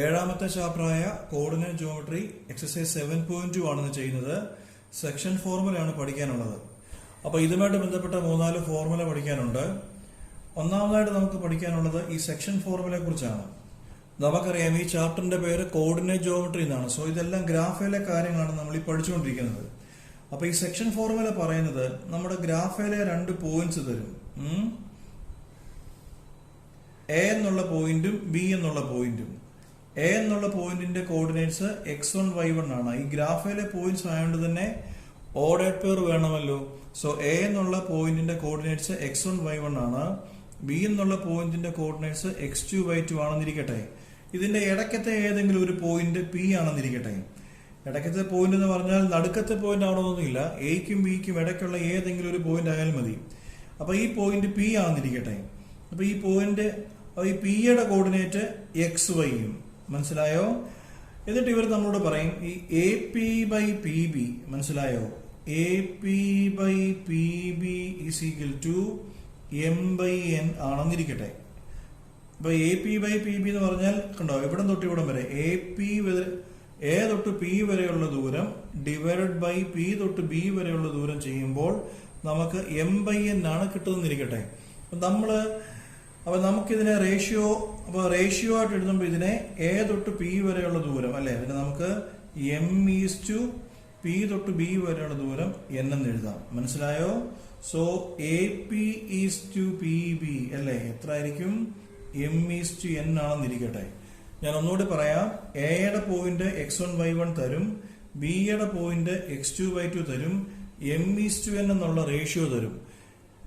ഏഴാമത്തെ ചാപ്റ്ററായ coordinate geometry exercise 7.2 ആണെന്ന് ചെയ്യുന്നത്. സെക്ഷൻ ഫോർമുലയാണ് പഠിക്കാനുള്ളത്. അപ്പോൾ ഇതുമായിട്ട് ബന്ധപ്പെട്ട 3-4 ഫോർമുല പഠിക്കാനുണ്ട്. ഒന്നാമതായിട്ട് നമുക്ക് പഠിക്കാനുള്ളത് ഈ സെക്ഷൻ ഫോർമുലയെ കുറിച്ചാണ്. നമുക്കറിയാം ഈ ചാപ്റ്ററിന്റെ പേര് കോർഡിനേറ്റ് ജോമെട്രി എന്നാണ്. സോ ഇതെല്ലാം ഗ്രാഫിലെ കാര്യങ്ങളാണ് നമ്മൾ ഈ പഠിച്ചുകൊണ്ടിരിക്കുന്നത്. അപ്പൊ ഈ സെക്ഷൻ ഫോർമുല പറയുന്നത് നമ്മുടെ ഗ്രാഫിലെ 2 പോയിന്റ്സ് തരും. എ എന്നുള്ള പോയിന്റും ബി എന്നുള്ള പോയിന്റും. എ എന്നുള്ള പോയിന്റിന്റെ കോർഡിനേറ്റ്സ് x1 y1 ആണ്. ഈ ഗ്രാഫിലെ പോയിന്റ്സ് ആയതുകൊണ്ട് തന്നെ ഓർഡേഡ് പെയർ വേണമല്ലോ. സോ എ എന്നുള്ള പോയിന്റിന്റെ കോർഡിനേറ്റ്സ് x1 y1 ആണ്. ബി എന്നുള്ള പോയിന്റിന്റെ കോർഡിനേറ്റ്സ് x2 y2 ആണെന്നിരിക്കട്ടെ. ഇതിന്റെ ഇടയ്ക്കത്തെ ഏതെങ്കിലും ഒരു പോയിന്റ് പി ആണെന്നിരിക്കട്ടെ. ഇടയ്ക്കത്തെ പോയിന്റ് എന്ന് പറഞ്ഞാൽ നടുക്കത്തെ പോയിന്റ് ആവണമെന്നൊന്നുമില്ല. എയ്ക്കും ബിക്കും ഇടയ്ക്കുള്ള ഏതെങ്കിലും ഒരു പോയിന്റ് ആയാലും മതി. അപ്പൊ ഈ പോയിന്റ് പി ആണെന്നിരിക്കട്ടെ. അപ്പൊ ഈ പോയിന്റ് ഈ പിയുടെ കോർഡിനേറ്റ് XY മനസ്സിലായോ? എന്നിട്ട് ഇവർ നമ്മളോട് പറയും ഈ A P by P B മനസ്സിലായോ? A P by P B is equal to M by N ആണെന്നിരിക്കട്ടെ. അപ്പൊ A P by P B എന്ന് പറഞ്ഞാൽ കണ്ടോ, ഇവിടം തൊട്ട് ഇവിടം വരെ എ തൊട്ട് പി വരെയുള്ള ദൂരം ഡിവൈഡഡ് ബൈ പി തൊട്ട് ബി വരെയുള്ള ദൂരം ചെയ്യുമ്പോൾ നമുക്ക് എം ബൈ എൻ ആണ് കിട്ടുന്നിരിക്കട്ടെ. അപ്പൊ നമുക്കിതിനെ റേഷ്യോ ആയിട്ട് എഴുതുമ്പോൾ ഇതിനെ എ തൊട്ട് പി വരെയുള്ള ദൂരം അല്ലെ, അതിനെ നമുക്ക് എം ഈസ് ടു പി തൊട്ട് ബി വരെയുള്ള ദൂരം എൻ എന്ന് എഴുതാം. മനസ്സിലായോ? So A P is to P B അല്ലെ, എത്ര ആയിരിക്കും? എം ഈസ് ടു എൻ ആണെന്നിരിക്കട്ടെ. ഞാൻ ഒന്നുകൂടി പറയാം. എയുടെ പോയിന്റ് x1 y1 തരും, ബിയുടെ പോയിന്റ് x2 y2 തരും, എം ഈസ് ടു എൻ എന്നുള്ള റേഷ്യോ തരും.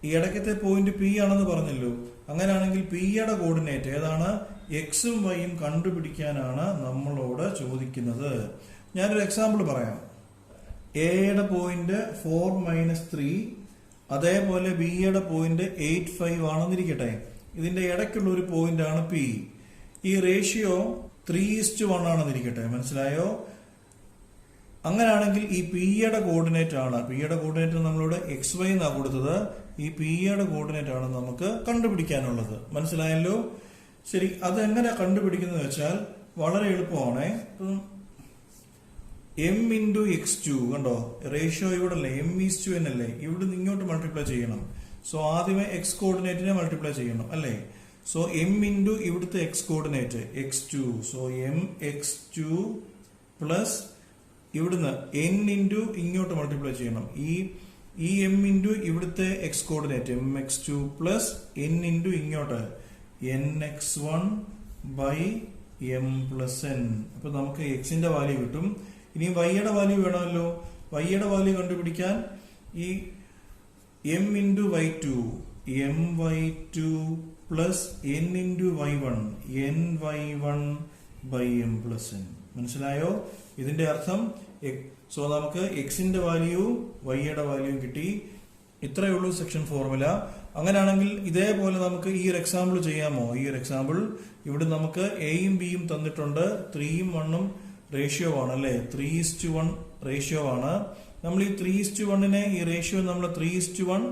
ഈ ഇടയ്ക്കത്തെ പോയിന്റ് പി ആണെന്ന് പറഞ്ഞല്ലോ. അങ്ങനെയാണെങ്കിൽ പിയുടെ കോർഡിനേറ്റ് ഏതാണ്? എക്സും വൈയും കണ്ടുപിടിക്കാനാണ് നമ്മളോട് ചോദിക്കുന്നത്. ഞാനൊരു എക്സാമ്പിൾ പറയാം. എയുടെ പോയിന്റ് 4-3, അതേപോലെ ബിയുടെ പോയിന്റ് 8-5 ആണെന്നിരിക്കട്ടെ. ഇതിന്റെ ഇടയ്ക്കുള്ള ഒരു പോയിന്റ് ആണ് പി. ഈ റേഷ്യോ 3:1 ആണെന്നിരിക്കട്ടെ. മനസ്സിലായോ? അങ്ങനെയാണെങ്കിൽ ഈ പിയുടെ കോർഡിനേറ്റ് ആണ്, പിയുടെ കോർഡിനേറ്റ് നമ്മളോട് XY എന്നാണ് കൊടുത്തത്. ഈ പിയുടെ കോർഡിനേറ്റ് ആണ് നമുക്ക് കണ്ടുപിടിക്കാനുള്ളത്. മനസ്സിലായല്ലോ? ശരി, അതെങ്ങനെ കണ്ടുപിടിക്കുന്നത് വെച്ചാൽ വളരെ എളുപ്പമാണ്. എം ഇൻറ്റു x2 കണ്ടോ, റേഷ്യോ ഇവിടെ അല്ലേ, എം ഈസ് ടു എൻ അല്ലേ, ഇവിടുന്ന് ഇങ്ങോട്ട് മൾട്ടിപ്ലൈ ചെയ്യണം. സോ ആദ്യമേ x കോർഡിനേറ്റിനെ മൾട്ടിപ്ലൈ ചെയ്യണം അല്ലേ. സോ എം ഇൻറ്റു ഇവിടുത്തെ x coordinate x2. So M x2 plus ഇവിടുന്ന് n ഇൻറ്റു ഇങ്ങോട്ട് മൾട്ടിപ്ലൈ ചെയ്യണം. ഈ എം ഇൻറ്റു ഇവിടുത്തെ x coordinate mx2 plus n into ഇങ്ങോട്ട് nx1 by m plus n. അപ്പൊ നമുക്ക് എക്സിന്റെ വാല്യൂ കിട്ടും. ഇനി വൈയുടെ വാല്യൂ വേണമല്ലോ. വൈയുടെ വാല്യൂ കണ്ടുപിടിക്കാൻ ഈ m into y2 my2 plus n into y1 ny1 by m plus n. മനസ്സിലായോ? ഇതിന്റെ അർത്ഥം സോ നമുക്ക് എക്സിന്റെ വാല്യൂ വൈയുടെ വാല്യൂയും കിട്ടി. ഇത്രയേ ഉള്ളൂ സെക്ഷൻ ഫോർമുല. അങ്ങനെയാണെങ്കിൽ ഇതേപോലെ നമുക്ക് ഈ ഒരു എക്സാമ്പിൾ ചെയ്യാമോ? ഈ ഒരു എക്സാമ്പിൾ ഇവിടെ നമുക്ക് എയും ബിയും തന്നിട്ടുണ്ട്. 3ഉം 1ഉം റേഷ്യോ ആണ് അല്ലെ, 3:1 റേഷ്യോ ആണ്. നമ്മൾ ഈ 3:1 ഈ റേഷ്യോ നമ്മൾ 3:1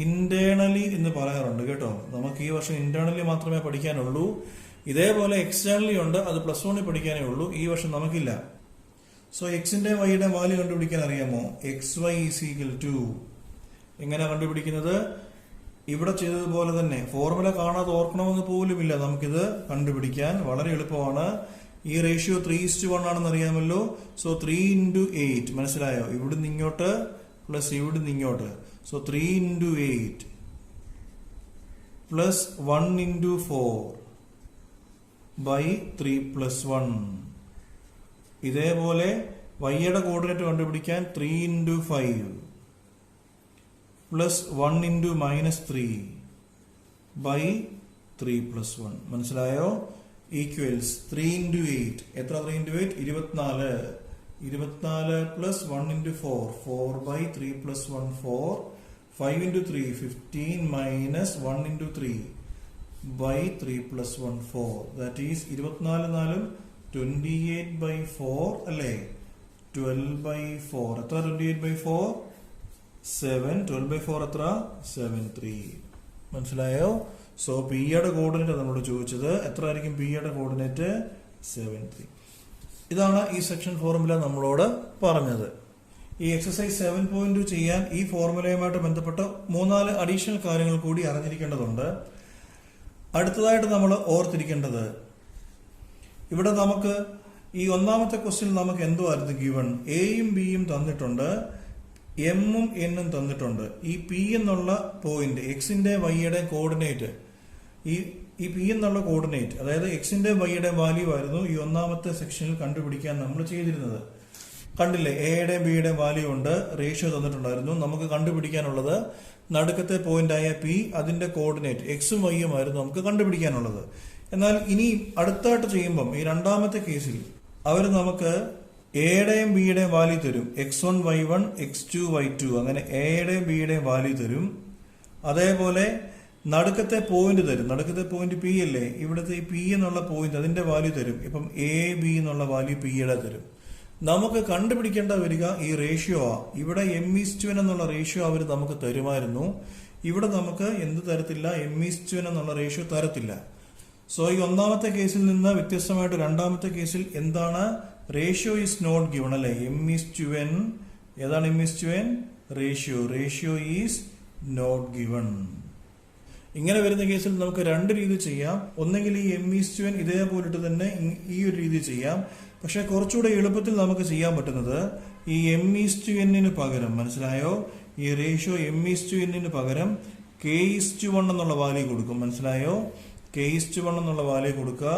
ഇന്റേണലി എന്ന് പറയാറുണ്ട് കേട്ടോ. നമുക്ക് ഈ വർഷം ഇന്റേണലി മാത്രമേ പഠിക്കാനുള്ളൂ. ഇതേപോലെ എക്സ്റ്റേണലി ഉണ്ട്, അത് +1 പഠിക്കാനേ ഉള്ളൂ. ഈ വർഷം നമുക്കില്ല. സോ എക്സിന്റെ വൈയുടെ വാല്യൂ കണ്ടുപിടിക്കാൻ അറിയാമോ? XY ഈസ് ഈക്വൽ ടു എങ്ങനെ കണ്ടുപിടിക്കുന്നത്? ഇവിടെ ചെയ്തതുപോലെ തന്നെ. ഫോർമുല കാണാതെ ഓർക്കണമെന്ന് പോലുമില്ല, നമുക്കിത് കണ്ടുപിടിക്കാൻ വളരെ എളുപ്പമാണ്. ഈ റേഷ്യോ 3:1 ആണെന്ന് അറിയാമല്ലോ. സോ 3 ഇൻറ്റു 8 മനസ്സിലായോ? ഇവിടുന്ന് ഇങ്ങോട്ട് പ്ലസ് ഇവിടുന്ന് ഇങ്ങോട്ട്. So 3 into 8 plus 1 into 4 by 3 plus 1. ഇതേപോലെ വൈയുടെ കോർഡിനേറ്റ് കണ്ടുപിടിക്കാൻ 3 into 5 plus 1 into -3 by 3 plus 1. മനസ്സിലായോ? ഈക്വൽസ് 3 ഇൻറ്റു 8 എത്ര? 3 into 8 24 plus 1 into 4 by 3 plus 1 4. 5 into 3 15 minus 1 into 3 by 3 plus 1 4. That is 24 28/4 അല്ലേ, 12/4. എത്ര 28/4? 7. 12/4 എത്ര? 7/3. മനസ്സിലായോ? സോ പിയുടെ കോർഡിനേറ്റ് നമ്മളോട് ചോദിച്ചത് എത്ര ആയിരിക്കും? പിയുടെ കോർഡിനേറ്റ് 7.3. ഇതാണ് ഈ സെക്ഷൻ ഫോർമുല നമ്മളോട് പറഞ്ഞത്. ഈ എക്സസൈസ് 7.2 ചെയ്യാൻ ഈ ഫോർമുലയുമായിട്ട് ബന്ധപ്പെട്ട 3-4 അഡീഷണൽ കാര്യങ്ങൾ കൂടി അറിഞ്ഞിരിക്കേണ്ടതുണ്ട്. അടുത്തതായിട്ട് നമ്മൾ ഓർത്തിരിക്കേണ്ടത്, ഇവിടെ നമുക്ക് ഈ ഒന്നാമത്തെ ക്വസ്റ്റ്യൻ നമുക്ക് എന്തുവായിരുന്നു ഗിവൺ? എയും ബിയും തന്നിട്ടുണ്ട്, എമ്മും എന്നും തന്നിട്ടുണ്ട്. ഈ പി എന്നുള്ള പോയിന്റ് എക്സിന്റെ വൈയുടെ കോർഡിനേറ്റ്, ഈ പി എന്നുള്ള കോർഡിനേറ്റ് അതായത് എക്സിന്റെ വൈയുടെ വാല്യൂ ആയിരുന്നു ഈ ഒന്നാമത്തെ സെക്ഷനിൽ കണ്ടുപിടിക്കാൻ നമ്മൾ ചെയ്തിരുന്നത്. കണ്ടില്ലേ, എയുടെയും ബിയുടെയും വാല്യൂ ഉണ്ട്, റേഷ്യോ തന്നിട്ടുണ്ടായിരുന്നു. നമുക്ക് കണ്ടുപിടിക്കാനുള്ളത് നടുക്കത്തെ പോയിന്റ് ആയ പി, അതിന്റെ കോർഡിനേറ്റ് എക്സും വൈയും ആയിരുന്നു നമുക്ക് കണ്ടുപിടിക്കാനുള്ളത്. എന്നാൽ ഇനി അടുത്തായിട്ട് ചെയ്യുമ്പം ഈ രണ്ടാമത്തെ കേസിൽ അവർ നമുക്ക് എയുടെയും ബിയുടെയും വാല്യൂ തരും. x1 y1 x2 y2 അങ്ങനെ എയുടെയും ബിയുടെയും വാല്യൂ തരും. അതേപോലെ നടുക്കത്തെ പോയിന്റ് തരും. നടുക്കത്തെ പോയിന്റ് പി അല്ലേ, ഇവിടുത്തെ ഈ പി എന്നുള്ള പോയിന്റ് അതിന്റെ വാല്യൂ തരും. ഇപ്പം എ ബി എന്നുള്ള വാല്യൂ പിയുടെ തരും. നമുക്ക് കണ്ടുപിടിക്കേണ്ട വരിക ഈ റേഷ്യോ ആ. ഇവിടെ m:n എന്നുള്ള റേഷ്യോ അവർ നമുക്ക് തരുമായിരുന്നു. ഇവിടെ നമുക്ക് എന്ത് തരത്തില്ല, m:n എന്നുള്ള റേഷ്യോ തരത്തില്ല. സോ ഈ ഒന്നാമത്തെ കേസിൽ നിന്ന് വ്യത്യസ്തമായിട്ട് രണ്ടാമത്തെ കേസിൽ എന്താണ്, റേഷ്യോ ഈസ് നോട്ട് ഗിവൺ അല്ലെ. m:n ഏതാണ് m:n? Ratio is not given. ഇങ്ങനെ വരുന്ന കേസിൽ നമുക്ക് രണ്ട് രീതി ചെയ്യാം. ഒന്നെങ്കിൽ ഈ m:n ഇതേപോലിട്ട് തന്നെ ഈ ഒരു രീതി ചെയ്യാം. പക്ഷെ കുറച്ചുകൂടെ എളുപ്പത്തിൽ നമുക്ക് ചെയ്യാൻ പറ്റുന്നത് ഈ m:n പകരം, മനസ്സിലായോ, ഈ റേഷ്യോ m:n പകരം k:1 എന്നുള്ള വാല്യൂ കൊടുക്കും. മനസ്സിലായോ, k:1 എന്നുള്ള വാല്യൂ കൊടുക്കുക.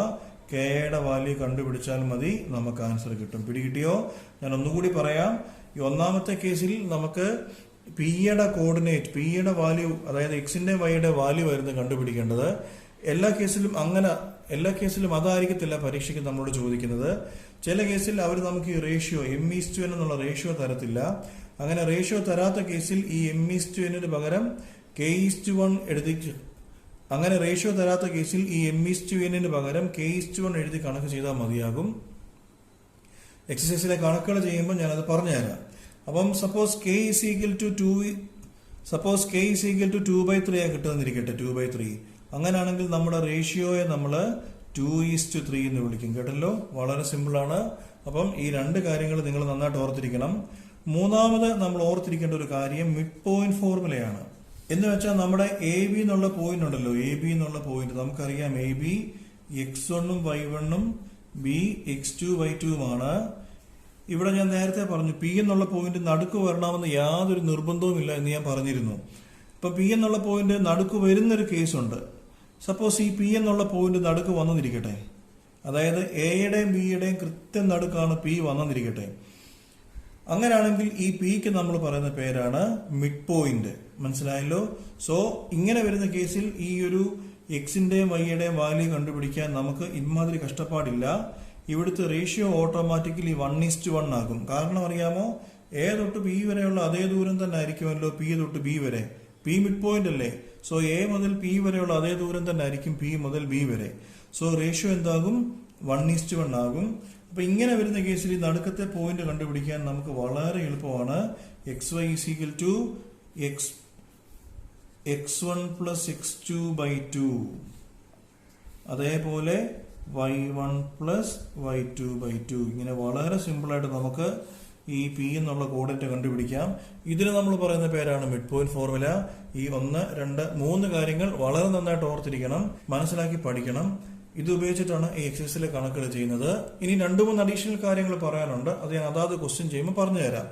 കെയുടെ വാല്യൂ കണ്ടുപിടിച്ചാൽ മതി, നമുക്ക് ആൻസർ കിട്ടും. പിടികിട്ടിയോ? ഞാൻ ഒന്നുകൂടി പറയാം. ഈ ഒന്നാമത്തെ കേസിൽ നമുക്ക് പിയുടെ കോർഡിനേറ്റ്, പിയുടെ വാല്യൂ അതായത് എക്സിന്റെ വൈയുടെ വാല്യൂ ആയിരുന്നു കണ്ടുപിടിക്കേണ്ടത്. എല്ലാ കേസിലും അതായിരിക്കത്തില്ല പരീക്ഷയ്ക്ക് നമ്മളോട് ചോദിക്കുന്നത്. ചില കേസിൽ അവർ നമുക്ക് ഈ റേഷ്യോ m:n എന്നുള്ള റേഷ്യോ തരത്തില്ല. അങ്ങനെ റേഷ്യോ തരാത്ത കേസിൽ ഈ m:n പകരം k:1 അങ്ങനെ റേഷ്യോ തരാത്ത കേസിൽ ഈ m:n പകരം k:1 എഴുതി കണക്ക് ചെയ്താൽ മതിയാകും. എക്സസൈസിലെ കണക്കുകൾ ചെയ്യുമ്പോൾ ഞാനത് പറഞ്ഞുതരാം. അപ്പം സപ്പോസ് k = 2/3 ആ കിട്ടുന്നിരിക്കട്ടെ, 2/3. അങ്ങനെയാണെങ്കിൽ നമ്മുടെ റേഷ്യോയെ നമ്മൾ 2:3 എന്ന് വിളിക്കും. കേട്ടല്ലോ, വളരെ സിമ്പിൾ ആണ്. അപ്പം ഈ രണ്ട് കാര്യങ്ങൾ നിങ്ങൾ നന്നായിട്ട് ഓർത്തിരിക്കണം. മൂന്നാമത് നമ്മൾ ഓർത്തിരിക്കേണ്ട ഒരു കാര്യം മിഡ് പോയിന്റ് ഫോർമുലയാണ്. എന്ന് വെച്ചാൽ നമ്മുടെ എ ബി എന്നുള്ള പോയിന്റ് ഉണ്ടല്ലോ, എ ബി എന്നുള്ള പോയിന്റ് നമുക്കറിയാം. A B x1 y1 B x2 y2 ഇവിടെ ഞാൻ നേരത്തെ പറഞ്ഞു പി എന്നുള്ള പോയിന്റ് നടുക്ക് വരണമെന്ന് യാതൊരു നിർബന്ധവും ഇല്ല എന്ന് ഞാൻ പറഞ്ഞിരുന്നു. ഇപ്പൊ പി എന്നുള്ള പോയിന്റ് നടുക്ക് വരുന്നൊരു കേസുണ്ട്. സപ്പോസ് ഈ പി എന്നുള്ള പോയിന്റ് നടുക്ക് വന്നെന്നിരിക്കട്ടെ, അതായത് എയുടെയും ബിയുടെയും കൃത്യം നടുക്കാണ് പി വന്നെന്നിരിക്കട്ടെ. അങ്ങനെയാണെങ്കിൽ ഈ പിക്ക് നമ്മൾ പറയുന്ന പേരാണ് മിഡ് പോയിന്റ്. മനസ്സിലായല്ലോ? സോ ഇങ്ങനെ വരുന്ന കേസിൽ ഈ ഒരു എക്സിന്റെയും വൈയുടെയും വാല്യൂ കണ്ടുപിടിക്കാൻ നമുക്ക് ഇമാതിരി കഷ്ടപ്പാടില്ല. ഇവിടുത്തെ റേഷ്യോ ഓട്ടോമാറ്റിക്കലി 1:1 ആകും. കാരണം അറിയാമോ, എ തൊട്ട് ബി വരെയുള്ള അതേ ദൂരം തന്നെ ആയിരിക്കുമല്ലോ പി തൊട്ട് ബി വരെ. പി മിഡ് പോയിന്റ് അല്ലേ. സോ എ മുതൽ പി വരെയുള്ള അതേ ദൂരം തന്നെ ആയിരിക്കും പി മുതൽ ബി വരെ. സോ റേഷ്യോ എന്താകും, 1:1 ആകും. അപ്പൊ ഇങ്ങനെ വരുന്ന കേസിൽ ഈ നടുക്കത്തെ പോയിന്റ് കണ്ടുപിടിക്കാൻ നമുക്ക് വളരെ എളുപ്പമാണ്. xy = x1 + x2/2 അതേപോലെ y1 + y2/2. ഇങ്ങനെ വളരെ സിമ്പിൾ ആയിട്ട് നമുക്ക് ഈ പി എന്നുള്ള കോർഡിനേറ്റ് കണ്ടുപിടിക്കാം. ഇതിന് നമ്മൾ പറയുന്ന പേരാണ് മിഡ് പോയിന്റ് ഫോർമുല. ഈ 1, 2, 3 കാര്യങ്ങൾ വളരെ നന്നായിട്ട് ഓർത്തിരിക്കണം, മനസ്സിലാക്കി പഠിക്കണം. ഇത് ഉപയോഗിച്ചിട്ടാണ് ഈ എക്സസൈസിലെ കണക്കുകൾ ചെയ്യുന്നത്. ഇനി 2-3 അഡീഷണൽ കാര്യങ്ങൾ പറയാനുണ്ട്. അത് ഞാൻ അതാത് ക്വസ്റ്റ്യൻ ചെയ്യുമ്പോൾ പറഞ്ഞുതരാം.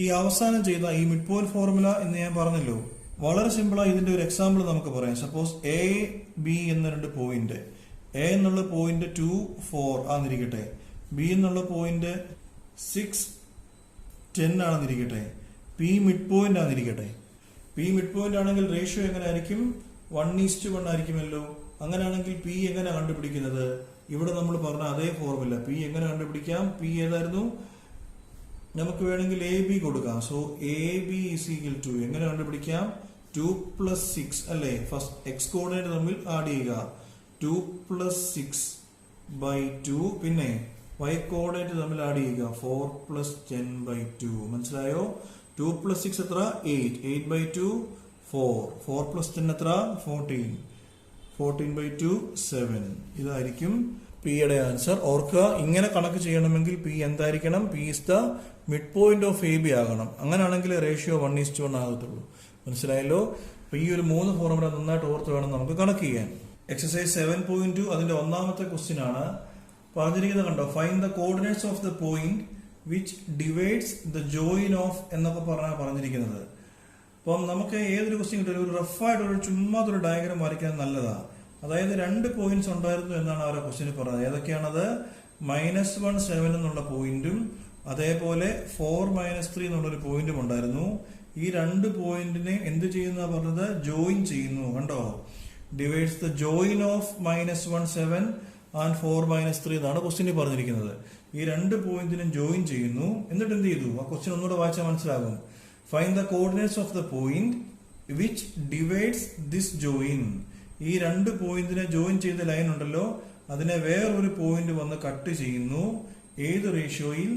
ഈ അവസാനം ചെയ്ത ഈ മിഡ് പോയിന്റ് ഫോർമുല എന്ന് ഞാൻ പറഞ്ഞല്ലോ, വളരെ സിമ്പിളായി ഇതിന്റെ ഒരു എക്സാമ്പിൾ നമുക്ക് പറയാം. സപ്പോസ് എ ബി എന്ന രണ്ട് പോയിന്റ്, എ എന്നുള്ള പോയിന്റ് 2, 4 ആണെന്നിരിക്കട്ടെ, ബി എന്നുള്ള പോയിന്റ് 6, 10 ആണെന്നിരിക്കട്ടെ, പി മിഡ് പോയിന്റ് ആണെന്നിരിക്കട്ടെ. പി മിഡ് പോയിന്റ് ആണെങ്കിൽ റേഷ്യോ എങ്ങനെ ആയിരിക്കും, 1:1 ആയിരിക്കുമല്ലോ. അങ്ങനെയാണെങ്കിൽ പി എങ്ങനെ കണ്ടുപിടിക്കുന്നത്? ഇവിടെ നമ്മൾ പറഞ്ഞ അതേ ഫോർമുല. പി എങ്ങനെ കണ്ടുപിടിക്കാം? പി ഏതായിരുന്നു? നമുക്ക് വേണമെങ്കിൽ എ ബി കൊടുക്കാം. സോ എ ബി = എങ്ങനെ കണ്ടുപിടിക്കാം? 2 + 6 അല്ലേ. ഫസ്റ്റ് എക്സ് കോർഡിനേറ്റ് തമ്മിൽ ആഡ് ചെയ്യുക. 2 + 6/2 പിന്നെ y കോർഡിനേറ്റ് തമ്മിൽ ആഡ് ചെയ്യുക. 4 + 10/2. മനസ്സിലായോ? 2 + 6 എത്ര? 8. 8/2 4. 4 + 10 എത്ര? 14. 14/2 7. ഇതായിരിക്കും പിയുടെ ആൻസർ. ഓർക്കുക, ഇങ്ങനെ കണക്ക് ചെയ്യണമെങ്കിൽ പി എന്തായിരിക്കണം? P is the mid point of A B ആകണം. അങ്ങനെയാണെങ്കിൽ റേഷ്യോ 1:1 ആകത്തുള്ളൂ. മനസ്സിലായല്ലോ? അപ്പൊ ഈ ഒരു 3 ഫോർമുല നന്നായിട്ട് ഓർത്ത് വേണം നമുക്ക് കണക്ക് ചെയ്യാൻ. എക്സസൈസ് 7.2 അതിന്റെ ഒന്നാമത്തെ ക്വസ്റ്റ്യൻ ആണ്. പറഞ്ഞിരിക്കുന്നത് കണ്ടോ, find the coordinates of the point which divides the join of എന്നൊക്കെ പറഞ്ഞിരിക്കുന്നത്. അപ്പം നമുക്ക് ഏതൊരു ക്വസ്റ്റ്യൻ കിട്ടിയാലും ഒരു റഫായിട്ടൊരു ചുമ്മാതൊരു ഡയഗ്രാം വരയ്ക്കാൻ നല്ലതാ. അതായത് 2 പോയിന്റ്സ് ഉണ്ടായിരുന്നു എന്നാണ് അവരെ ക്വസ്റ്റ്യൻ പറഞ്ഞത്. ഏതൊക്കെയാണത്? -1 7 എന്നുള്ള പോയിന്റും അതേപോലെ 4 -3 എന്നുള്ളൊരു പോയിന്റും ഉണ്ടായിരുന്നു. ഈ 2 പോയിന്റിനെ എന്ത് ചെയ്യുന്ന പറഞ്ഞത്? ജോയിൻ ചെയ്യുന്നു. കണ്ടോ, divides the join of -1 7 and 4 -3 എന്നാണ് ക്വസ്റ്റ്യനിൽ പറഞ്ഞിരിക്കുന്നത്. ഈ 2 പോയിന്റിനും ജോയിൻ ചെയ്യുന്നു. എന്നിട്ട് എന്ത് ചെയ്തു? ആ ക്വസ്റ്റ്യൻ ഒന്നുകൂടെ വായിച്ചാൽ മനസ്സിലാകും. Find the coordinates of the point which divides this join. ഈ 2 പോയിന്റിനെ ജോയിൻ ചെയ്ത ലൈൻ ഉണ്ടല്ലോ, അതിനെ വേറൊരു പോയിന്റ് വന്ന് കട്ട് ചെയ്യുന്നു. ഏത് റേഷ്യോയിൽ?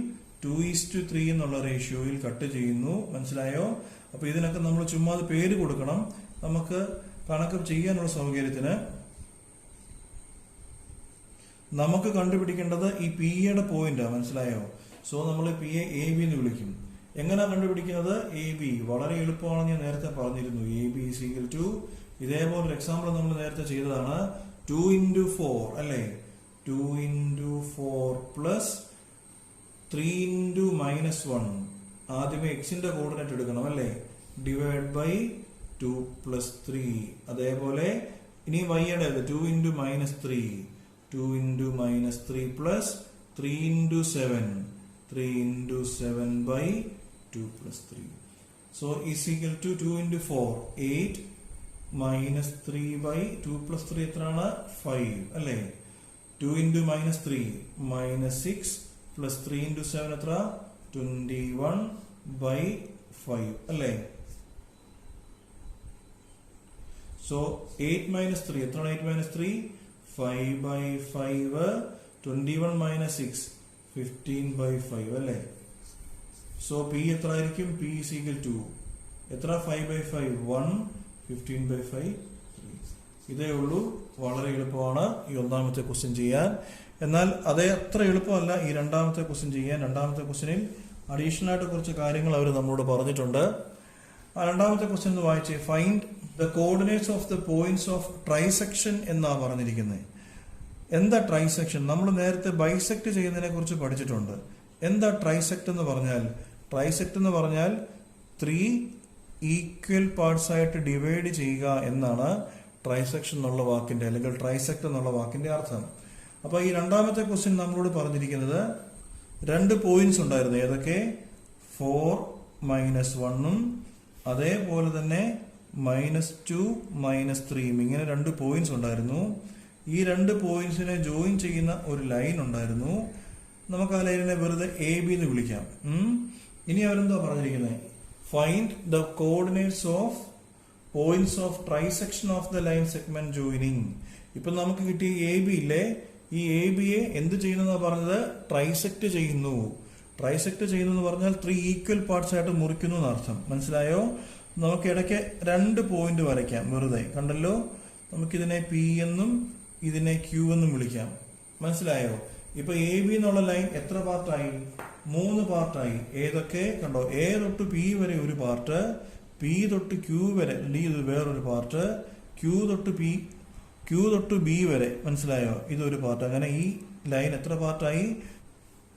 2:3 എന്നുള്ള റേഷ്യോയിൽ കട്ട് ചെയ്യുന്നു. മനസ്സിലായോ? അപ്പൊ ഇതിനൊക്കെ നമ്മൾ ചുമ്മാ പേര് കൊടുക്കണം നമുക്ക് കണക്ക് ചെയ്യാനുള്ള സൗകര്യത്തിന്. നമുക്ക് കണ്ടുപിടിക്കേണ്ടത് ഈ പി യുടെ പോയിന്റാ. മനസ്സിലായോ? സോ നമ്മൾ പി എ എ ബി എന്ന് വിളിക്കും. എങ്ങനെ കണ്ടുപിടിക്കുന്നത്? എ ബി വളരെ എളുപ്പമാണെന്ന് ഞാൻ നേരത്തെ പറഞ്ഞിരുന്നു. A B is equal to, ഇതേപോലെ എക്സാമ്പിൾ നമ്മൾ നേരത്തെ ചെയ്തതാണ്, 2 into 4 അല്ലേ? 2 into 4 പ്ലസ് 3 into -1. ആദ്യമേ എക്സിന്റെ കോർഡിനേറ്റ് എടുക്കണം അല്ലേ? Divide by 2 plus 3. അതേപോലെ ഇനി വൈയുടെ 2 into -3. 2 into -3 plus 3 into 7. 3 into 7 by 2 plus 3. So is equal to 2 into 4. 8 minus 3 by 2 plus 3 എത്രയാണ്? 5 അല്ലേ? 2 into -3 -6 plus 3 into 7 എത്ര? 21 by 5 അല്ലേ? So 8 minus 3 എത്രയാണ്? 8 minus 3 5 by 5. 21 minus 6 15 by 5 അല്ലേ? സോ പി എത്ര ആയിരിക്കും? പി is equal to എത്ര? 5 by 5 1, 15 by 5 3. ഇതേ ഉള്ളൂ. വളരെ എളുപ്പമാണ് ഈ ഒന്നാമത്തെ ക്വസ്റ്റ്യൻ ചെയ്യാൻ. എന്നാൽ അതേ അത്ര എളുപ്പമല്ല ഈ രണ്ടാമത്തെ ക്വസ്റ്റ്യൻ ചെയ്യാൻ. രണ്ടാമത്തെ ക്വസ്റ്റ്യനിൽ അഡീഷണൽ ആയിട്ട് കുറച്ച് കാര്യങ്ങൾ അവർ നമ്മളോട് പറഞ്ഞിട്ടുണ്ട്. ആ രണ്ടാമത്തെ ക്വസ്റ്റ്യൻ ഒന്ന് വായിച്ചേ. Find the coordinates of the points of trisection എന്നാ പറഞ്ഞിരിക്കുന്നത്. എന്താ ട്രൈസെക്ഷൻ? നമ്മൾ നേരത്തെ ബൈസെക്ട് ചെയ്യുന്നതിനെ കുറിച്ച് പഠിച്ചിട്ടുണ്ട്. എന്താ ട്രൈസെക്ട് എന്ന് പറഞ്ഞാൽ? ട്രൈസെക്ട് എന്ന് പറഞ്ഞാൽ 3 ഈക്വൽ പാർട്സ് ആയിട്ട് ഡിവൈഡ് ചെയ്യുക എന്നാണ് ട്രൈസെക്ഷൻ എന്നുള്ള വാക്കിന്റെ, അല്ലെങ്കിൽ ട്രൈസെക്ട് എന്നുള്ള വാക്കിന്റെ അർത്ഥം. അപ്പൊ ഈ രണ്ടാമത്തെ ക്വസ്റ്റ്യൻ നമ്മളോട് പറഞ്ഞിരിക്കുന്നത് 2 പോയിന്റ്സ് ഉണ്ടായിരുന്നു. ഏതൊക്കെ? 4 -1 അതേപോലെ തന്നെ -2 -3. ഇങ്ങനെ 2 പോയിന്റ്സ് ഉണ്ടായിരുന്നു. ഈ 2 പോയിന്റ്സിനെ ജോയിൻ ചെയ്യുന്ന ഒരു ലൈൻ ഉണ്ടായിരുന്നു. നമുക്ക് ആ ലൈനിനെ വെറുതെ എ ബി എന്ന് വിളിക്കാം. ഇനി അവരെന്തോ പറഞ്ഞിരിക്കുന്നത്? Find the coordinates of points of trisection of the line segment joining. ഇപ്പൊ നമുക്ക് കിട്ടിയ എ ബി ഇല്ലേ, ഈ എ ബിയെ എന്ത് ചെയ്യുന്ന പറഞ്ഞത്? ട്രൈസെക്ട് ചെയ്യുന്നു. ട്രൈസെക്ട് ചെയ്യുന്നു എന്ന് പറഞ്ഞാൽ 3 ഈക്വൽ പാർട്സ് ആയിട്ട് മുറിക്കുന്നു എന്നർത്ഥം. മനസ്സിലായോ? നമുക്ക് ഇടയ്ക്ക് 2 പോയിന്റ് വരയ്ക്കാം വെറുതെ. കണ്ടല്ലോ? നമുക്കിതിനെ പി എന്നും ഇതിനെ ക്യൂ എന്നും വിളിക്കാം. മനസ്സിലായോ? ഇപ്പൊ എ ബി എന്നുള്ള ലൈൻ എത്ര പാർട്ടായി? 3 പാർട്ടായി. ഏതൊക്കെ? കണ്ടോ, എ തൊട്ട് പി വരെ ഒരു പാർട്ട്, പി തൊട്ട് ക്യൂ വരെ ഡി ഇത് വേറൊരു പാർട്ട്, ക്യൂ തൊട്ട് ബി വരെ. മനസ്സിലായോ? ഇതൊരു പാർട്ട്. അങ്ങനെ ഈ ലൈൻ എത്ര പാർട്ടായി?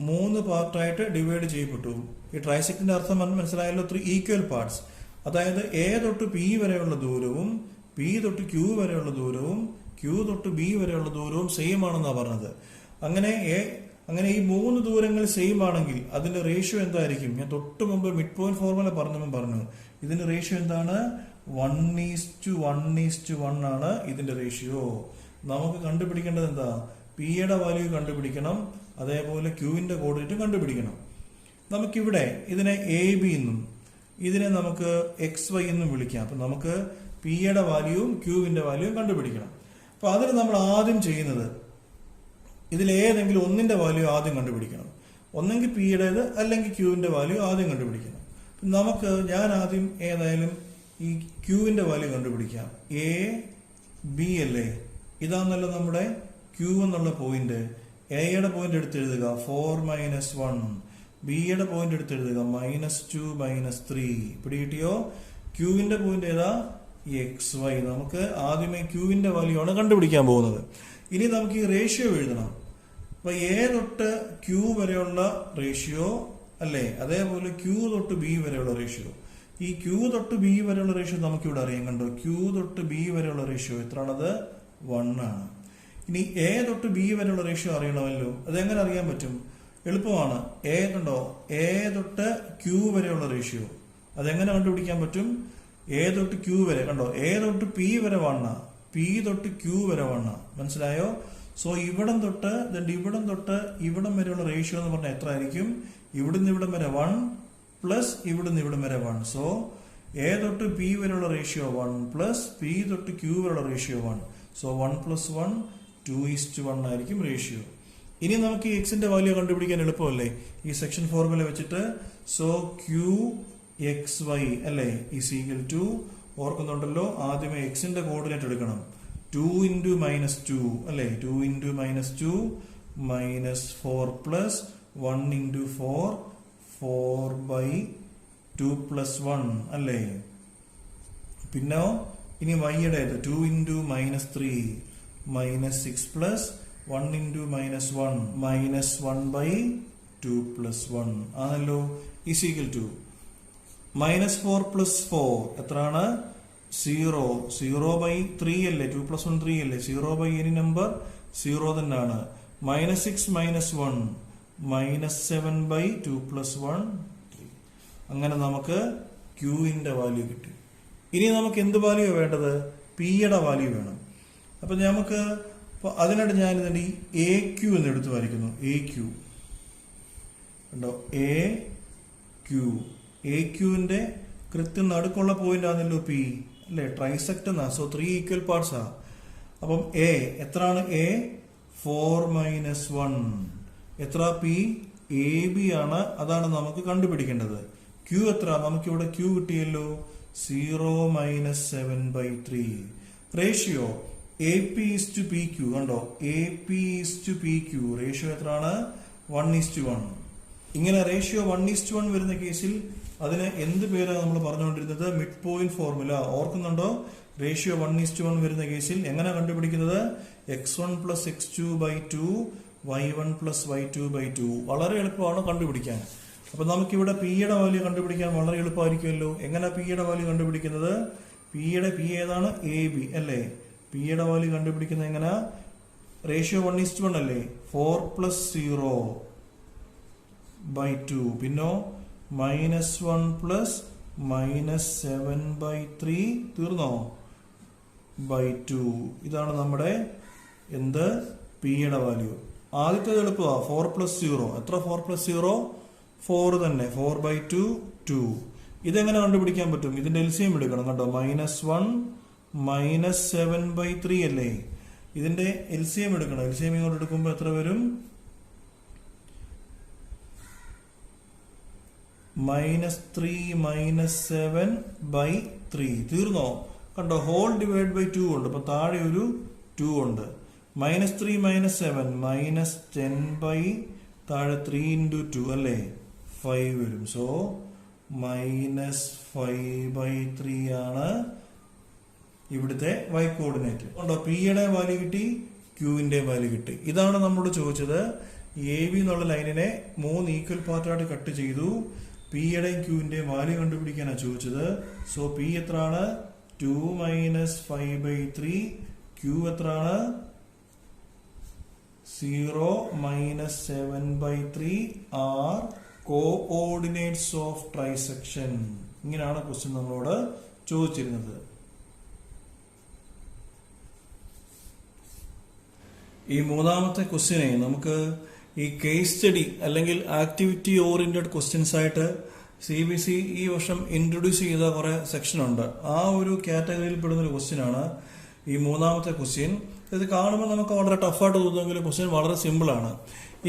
3 പാർട്ടായിട്ട് ഡിവൈഡ് ചെയ്യപ്പെട്ടു. ഈ ട്രൈസെക്ടിന്റെ അർത്ഥം മനസ്സിലായല്ലോ? 3 ഈക്വൽ പാർട്സ്. അതായത് എ തൊട്ട് പി വരെയുള്ള ദൂരവും പി തൊട്ട് ക്യൂ വരെയുള്ള ദൂരവും ക്യൂ തൊട്ട് ബി വരെയുള്ള ദൂരവും സെയിം ആണെന്നാണ് പറഞ്ഞത്. അങ്ങനെ ഈ 3 ദൂരങ്ങൾ സെയിം ആണെങ്കിൽ അതിന്റെ റേഷ്യോ എന്തായിരിക്കും? ഞാൻ തൊട്ട് മുമ്പ് മിഡ് പോയിന്റ് ഫോർമുല പറഞ്ഞു. ഇതിന്റെ റേഷ്യോ എന്താണ്? 1:1:1 ആണ് ഇതിന്റെ റേഷ്യോ. നമുക്ക് കണ്ടുപിടിക്കേണ്ടത് എന്താ? പി യുടെ വാല്യൂ കണ്ടുപിടിക്കണം, അതേപോലെ ക്യൂവിന്റെ കോർഡിനേറ്റ് കണ്ടുപിടിക്കണം. നമുക്കിവിടെ ഇതിനെ എ ബി എന്നും ഇതിനെ നമുക്ക് XY എന്നും വിളിക്കാം. അപ്പൊ നമുക്ക് പി യുടെ വാല്യൂവും ക്യൂവിന്റെ വാല്യൂവും കണ്ടുപിടിക്കണം. അപ്പൊ അതിന് നമ്മൾ ആദ്യം ചെയ്യുന്നത് ഇതിലേതെങ്കിലും ഒന്നിന്റെ വാല്യൂ ആദ്യം കണ്ടുപിടിക്കണം. ഒന്നെങ്കിൽ പി യുടേത് അല്ലെങ്കിൽ ക്യൂവിന്റെ വാല്യൂ ആദ്യം കണ്ടുപിടിക്കണം. ഞാൻ ആദ്യം ഏതായാലും ഈ ക്യൂവിന്റെ വാല്യൂ കണ്ടുപിടിക്കാം. എ ബി അല്ലേ? ഇതാന്നല്ലോ നമ്മുടെ ക്യൂ എന്നുള്ള പോയിന്റ്. എയുടെ പോയിന്റ് എടുത്ത് എഴുതുക 4 മൈനസ് 1, ബിയുടെ പോയിന്റ് എടുത്ത് എഴുതുക -2 -3. പിടി കിട്ടിയോ? ക്യൂവിന്റെ പോയിന്റ് ഏതാ? XY. നമുക്ക് ആദ്യമേ ക്യൂവിന്റെ വാല്യൂ ആണ് കണ്ടുപിടിക്കാൻ പോകുന്നത്. ഇനി നമുക്ക് ഈ റേഷ്യോ എഴുതണം. അപ്പൊ എ തൊട്ട് ക്യൂ വരെയുള്ള റേഷ്യോ അല്ലേ, അതേപോലെ ക്യൂ തൊട്ട് ബി വരെയുള്ള റേഷ്യോ. ഈ ക്യൂ തൊട്ട് ബി വരെയുള്ള റേഷ്യോ നമുക്ക് ഇവിടെ അറിയാം. കണ്ടോ, ക്യൂ തൊട്ട് ബി വരെയുള്ള റേഷ്യോ എത്രയാണത്? 1 ആണ്. ഇനി എ തൊട്ട് ബി വരെയുള്ള റേഷ്യോ അറിയണമല്ലോ. അതെങ്ങനെ അറിയാൻ പറ്റും? എളുപ്പമാണ്. എ കണ്ടോ, എ തൊട്ട് ക്യൂ വരെയുള്ള റേഷ്യോ അതെങ്ങനെ കണ്ടുപിടിക്കാൻ പറ്റും? എ തൊട്ട് ക്യൂ വരെ കണ്ടോ, എ തൊട്ട് പി വരെ 1, പി തൊട്ട് ക്യൂ വരെ 1. മനസ്സിലായോ? സോ ഇവിടം തൊട്ട് ഇവിടം വരെയുള്ള റേഷ്യോ എന്ന് പറഞ്ഞാൽ എത്ര ആയിരിക്കും? ഇവിടുന്ന് ഇവിടം വരെ 1 പ്ലസ് ഇവിടുന്ന് ഇവിടം വരെ 1. സോ എ തൊട്ട് പി വരെയുള്ള റേഷ്യോ 1 പ്ലസ് പി തൊട്ട് ക്യൂ വരെയുള്ള റേഷ്യോ 1. സോ 1 + 1 2:1 ആയിരിക്കും റേഷ്യോ. ഇനി നമുക്ക് ഈ എക്സിന്റെ വാല്യൂ കണ്ടുപിടിക്കാൻ എളുപ്പമല്ലേ ഈ സെക്ഷൻ ഫോർമുല വെച്ചിട്ട്. സോ ക്യൂ XY അല്ലേ ഈസ് ഈക്വൽ ടു, ഓർക്കുന്നുണ്ടല്ലോ, ആദ്യമേ എക്സിന്റെ കോർഡിനേറ്റ് എടുക്കണം. 2 × -2 അല്ലേ, 2 × -2 -4 പ്ലസ് 1 × 4 4/2 + 1 അല്ലേ. പിന്നെ ഇനി വൈയുടെ 2 × -3 -6 പ്ലസ് 1 × -1 -1/2 + 1 ആണല്ലോ. ഈസ് ഈക്വൽ ടു -4 + 4 എത്രയാണ്? 0. 0/3 അല്ലേ, 2 + 1 3 അല്ലേ, 0/any നമ്പർ 0 തന്നെയാണ്. -6 -1 -7/2 + 1 3. അങ്ങനെ നമുക്ക് ക്യൂവിന്റെ വാല്യൂ കിട്ടി. ഇനി നമുക്ക് എന്ത് വാല്യൂ വേണ്ടത്? പിയുടെ വാല്യൂ വേണം. അപ്പൊ നമുക്ക് അതിനായിട്ട് ഞാൻ ഇതിന്റെ ഈ AQ എന്ന് എടുത്ത് വരയ്ക്കുന്നു. AQ കണ്ടോ, AQന്റെ കൃത്യം നടുക്കുള്ള പോയിന്റ് ആണല്ലോ P അല്ലെ, ട്രൈസെക്ട് എന്നാ. സോ 3 ഈക്വൽ പാർട്സ് ആ. അപ്പം A എത്രയാണ്? A 4 - 1 എത്ര? P AB ആണ്. അതാണ് നമുക്ക് കണ്ടുപിടിക്കേണ്ടത്. Q എത്ര? നമുക്കിവിടെ Q കിട്ടിയല്ലോ, 0 - 7/3. റേഷ്യോ AP:PQ കണ്ടോ, AP:PQ റേഷ്യോ എത്രയാണ്? 1:1. ഇങ്ങനെ റേഷ്യോ 1:1 വരുന്ന കേസിൽ അതിന് എന്ത് പേരാണ് നമ്മൾ പറഞ്ഞുകൊണ്ടിരുന്നത്? Mid point formula. ഓർക്കുന്നുണ്ടോ? റേഷ്യോ 1:1 വരുന്ന കേസിൽ എങ്ങനെ കണ്ടുപിടിക്കുന്നത്? x1 + x2/2 y1 + y2/2. വളരെ എളുപ്പമാണ് കണ്ടുപിടിക്കാൻ. അപ്പൊ നമുക്കിവിടെ പിയുടെ വാല്യൂ കണ്ടുപിടിക്കാൻ വളരെ എളുപ്പമായിരിക്കുമല്ലോ. എങ്ങനെ പിയുടെ വാല്യൂ കണ്ടുപിടിക്കുന്നത്? പി ഏതാണ്? AB അല്ലേ. പിയുടെ വാല്യൂ കണ്ടുപിടിക്കുന്നത് എങ്ങനെ? റേഷ്യോ 1:1 അല്ലേ, 4 + 0/2 പിന്നെ -1 പ്ലസ് -7/3 തീർന്നോ? /2. ഇതാണ് നമ്മുടെ എന്ത്? പിയുടെ വാല്യൂ. ആദ്യത്തെ എളുപ്പമാ. 4 + 0 എത്ര? 4 + 0 4 തന്നെ. 4/2 2. ഇതെങ്ങനെ കണ്ടുപിടിക്കാൻ പറ്റും? ഇതിന്റെ LCM എടുക്കണം കണ്ടോ. -1 -7/3 അല്ലേ. ഇതിന്റെ LCM എടുക്കണം. LCM ഇങ്ങോട്ട് എടുക്കുമ്പോൾ എത്ര വരും? -3 -7/3 തീർന്നോ? കണ്ടോ, ഹോൾ ഡിവൈഡ് ബൈ 2 ഉണ്ട്. അപ്പൊ താഴെ ഒരു 2 ഉണ്ട്. -3 -7 -10 താഴെ 3 × 2 അല്ലേ, 5 വരും. സോ -5/3 ആണ് ഇവിടുത്തെ y കോർഡിനേറ്റ്. കണ്ടോ, പിയുടെ വാല്യൂ കിട്ടി, ക്യൂവിന്റെ വാല്യൂ കിട്ടി. ഇതാണ് നമ്മളോട് ചോദിച്ചത്. AB എന്നുള്ള ലൈനിനെ 3 ഈക്വൽ പാർട്ടായിട്ട് കട്ട് ചെയ്തു. പിയുടെയും ക്യൂവിന്റെയും വാല്യൂ കണ്ടുപിടിക്കാനാണ് ചോദിച്ചത്. സോ പി എത്രയാണ്? 2 - 5/3. ക്യൂ എത്രയാണ്? 0 - 7/3 ആർ കോഓർഡിനേറ്റ്സ് ഓഫ് ട്രൈസെക്ഷൻ. ഇങ്ങനെയാണ് ക്വസ്റ്റ്യൻ നമ്മളോട് ചോദിച്ചിരുന്നത്. ഈ മൂന്നാമത്തെ ക്വസ്റ്റ്യനെ നമുക്ക് ഈ കേസ് സ്റ്റഡി അല്ലെങ്കിൽ ആക്ടിവിറ്റി ഓറിയന്റഡ് ക്വസ്റ്റ്യൻസ് ആയിട്ട് CBC ഈ വർഷം ഇൻട്രൊഡ്യൂസ് ചെയ്ത കുറെ സെക്ഷൻ ഉണ്ട്. ആ ഒരു കാറ്റഗറിയിൽ പെടുന്ന ഒരു ക്വസ്റ്റ്യൻ ആണ് ഈ മൂന്നാമത്തെ ക്വസ്റ്റ്യൻ. ഇത് കാണുമ്പോൾ നമുക്ക് വളരെ ടഫായിട്ട് തോന്നുമെങ്കിലും ക്വസ്റ്റ്യൻ വളരെ സിമ്പിൾ ആണ്.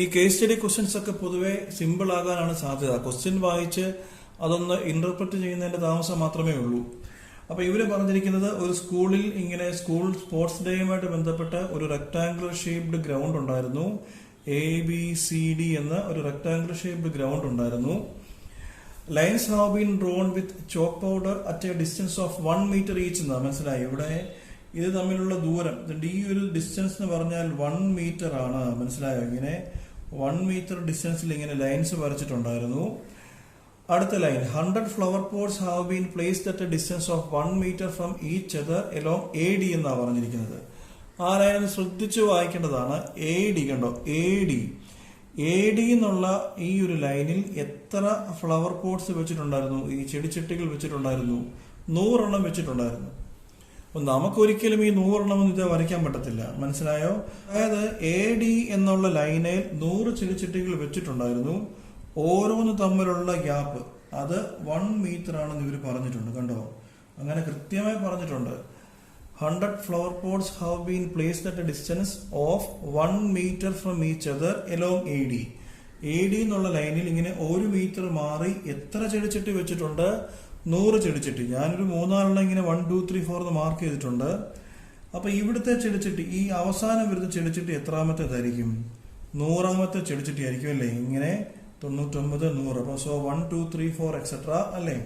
ഈ കേസ് സ്റ്റഡി ക്വസ്റ്റ്യൻസ് ഒക്കെ പൊതുവെ സിമ്പിൾ ആകാനാണ് സാധ്യത. ക്വസ്റ്റ്യൻ വായിച്ച് അതൊന്ന് ഇന്റർപ്രറ്റ് ചെയ്യുന്നതിന്റെ താമസം മാത്രമേ ഉള്ളൂ. അപ്പൊ ഇവര് പറഞ്ഞിരിക്കുന്നത്, ഒരു സ്കൂളിൽ ഇങ്ങനെ സ്കൂൾ സ്പോർട്സ് ഡേയുമായിട്ട് ബന്ധപ്പെട്ട ഒരു റെക്ടാംഗുലർ ഷേപ്ഡ് ഗ്രൗണ്ട് ഉണ്ടായിരുന്നു. ABCD എന്ന ഒരു റെക്ടാംഗുലർ ഷേപ്ഡ് ഗ്രൗണ്ട് ഉണ്ടായിരുന്നു. Lines have been drawn with chalk powder at a distance of 1 metre each എന്നാ. മനസ്സിലായി? ഇവിടെ ഇത് തമ്മിലുള്ള ദൂരം, ഈ ഒരു ഡിസ്റ്റൻസ് എന്ന് പറഞ്ഞാൽ 1 മീറ്റർ ആണ്. മനസ്സിലായോ? ഇങ്ങനെ 1 മീറ്റർ ഡിസ്റ്റൻസിൽ ഇങ്ങനെ ലൈൻസ് വരച്ചിട്ടുണ്ടായിരുന്നു. അടുത്ത line, 100 flower pots have been placed at a distance of 1 metre from each other along AD എന്നാണ് പറഞ്ഞിരിക്കുന്നത്. ആ ലൈൻ ശ്രദ്ധിച്ചു വായിക്കേണ്ടതാണ്. AD കണ്ടോ, AD എന്നുള്ള ഈ ഒരു ലൈനിൽ എത്ര ഫ്ലവർ പോട്ട്സ് വെച്ചിട്ടുണ്ടായിരുന്നു? ഈ ചെടിച്ചട്ടികൾ വെച്ചിട്ടുണ്ടായിരുന്നു? 100 എണ്ണം വെച്ചിട്ടുണ്ടായിരുന്നു. അപ്പൊ നമുക്കൊരിക്കലും ഈ 100 എണ്ണം ഇത് വരയ്ക്കാൻ പറ്റത്തില്ല. മനസ്സിലായോ? അതായത് AD എന്നുള്ള ലൈനിൽ 100 ചെടിച്ചട്ടികൾ വെച്ചിട്ടുണ്ടായിരുന്നു. ഓരോന്ന് തമ്മിലുള്ള ഗ്യാപ്പ് അത് 1 മീറ്റർ ആണെന്ന് ഇവർ പറഞ്ഞിട്ടുണ്ട്. കണ്ടോ, അങ്ങനെ കൃത്യമായി പറഞ്ഞിട്ടുണ്ട്. 100 flower pots have been placed at a distance of 1 meter from each other along AD. AD എന്നുള്ള ലൈനിൽ ഇങ്ങനെ 1 മീറ്റർ മാറി എത്ര ചെടിച്ചട്ടി വെച്ചിട്ടുണ്ട്? 100 ചെടിച്ചട്ടി. ഞാനൊരു 3-4 ഇങ്ങനെ 1, 2, 3, 4 എന്ന് മാർക്ക് ചെയ്തിട്ടുണ്ട്. അപ്പൊ ഇവിടുത്തെ ചെടിച്ചട്ടി, ഈ അവസാനം വരുന്ന ചെടിച്ചട്ടി എത്രാമത്തേതായിരിക്കും? 100ാമത്തെ ചെടിച്ചട്ടി ആയിരിക്കും അല്ലേ? ഇങ്ങനെ 99, 100. അപ്പൊ 1, 2, 3, 4 എക്സെട്ര അല്ലേ?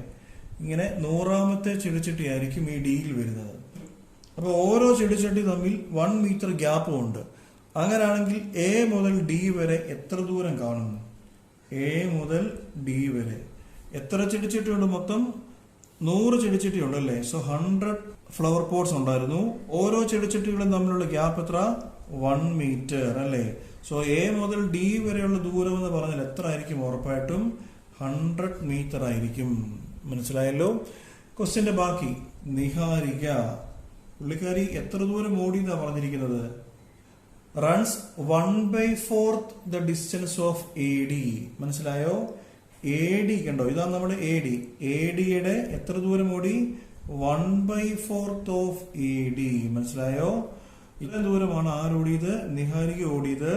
ഇങ്ങനെ 100ാമത്തെ ചെടിച്ചട്ടി ആയിരിക്കും ഈ ഡിയിൽ വരുന്നത്. അപ്പൊ ഓരോ ചെടിച്ചട്ടി തമ്മിൽ 1 മീറ്റർ ഗ്യാപ്പും ഉണ്ട്. അങ്ങനെയാണെങ്കിൽ A മുതൽ D വരെ എത്ര ദൂരം കാണും? A മുതൽ D വരെ എത്ര ചെടിച്ചട്ടി ഉണ്ട്? മൊത്തം 100 ചെടിച്ചട്ടി ഉണ്ടല്ലേ? 100 ഫ്ലവർ പോട്ട്സ് ഉണ്ടായിരുന്നു. ഓരോ ചെടിച്ചട്ടികളും തമ്മിലുള്ള ഗ്യാപ്പ് എത്ര? 1 മീറ്റർ അല്ലേ? A മുതൽ D വരെയുള്ള ദൂരം എന്ന് പറഞ്ഞാൽ എത്ര ആയിരിക്കും? ഉറപ്പായിട്ടും 100 മീറ്റർ ആയിരിക്കും. മനസ്സിലായല്ലോ? ക്വസ്റ്റ്യന്റെ ബാക്കി, നിഹാരിക പുള്ളിക്കാരി എത്ര ദൂരം ഓടി എന്നാ പറഞ്ഞിരിക്കുന്നത്? Runs 1/4 the distance of AD. മനസ്സിലായോ? AD കണ്ടോ, ഇതാണ് നമ്മുടെ AD-യുടെ എത്ര ദൂരം ഓടി? 1/4 ഓഫ് AD. മനസ്സിലായോ? ഇത്ര ദൂരമാണ് ആരോടിയത്? നിഹാരിക ഓടിയത്.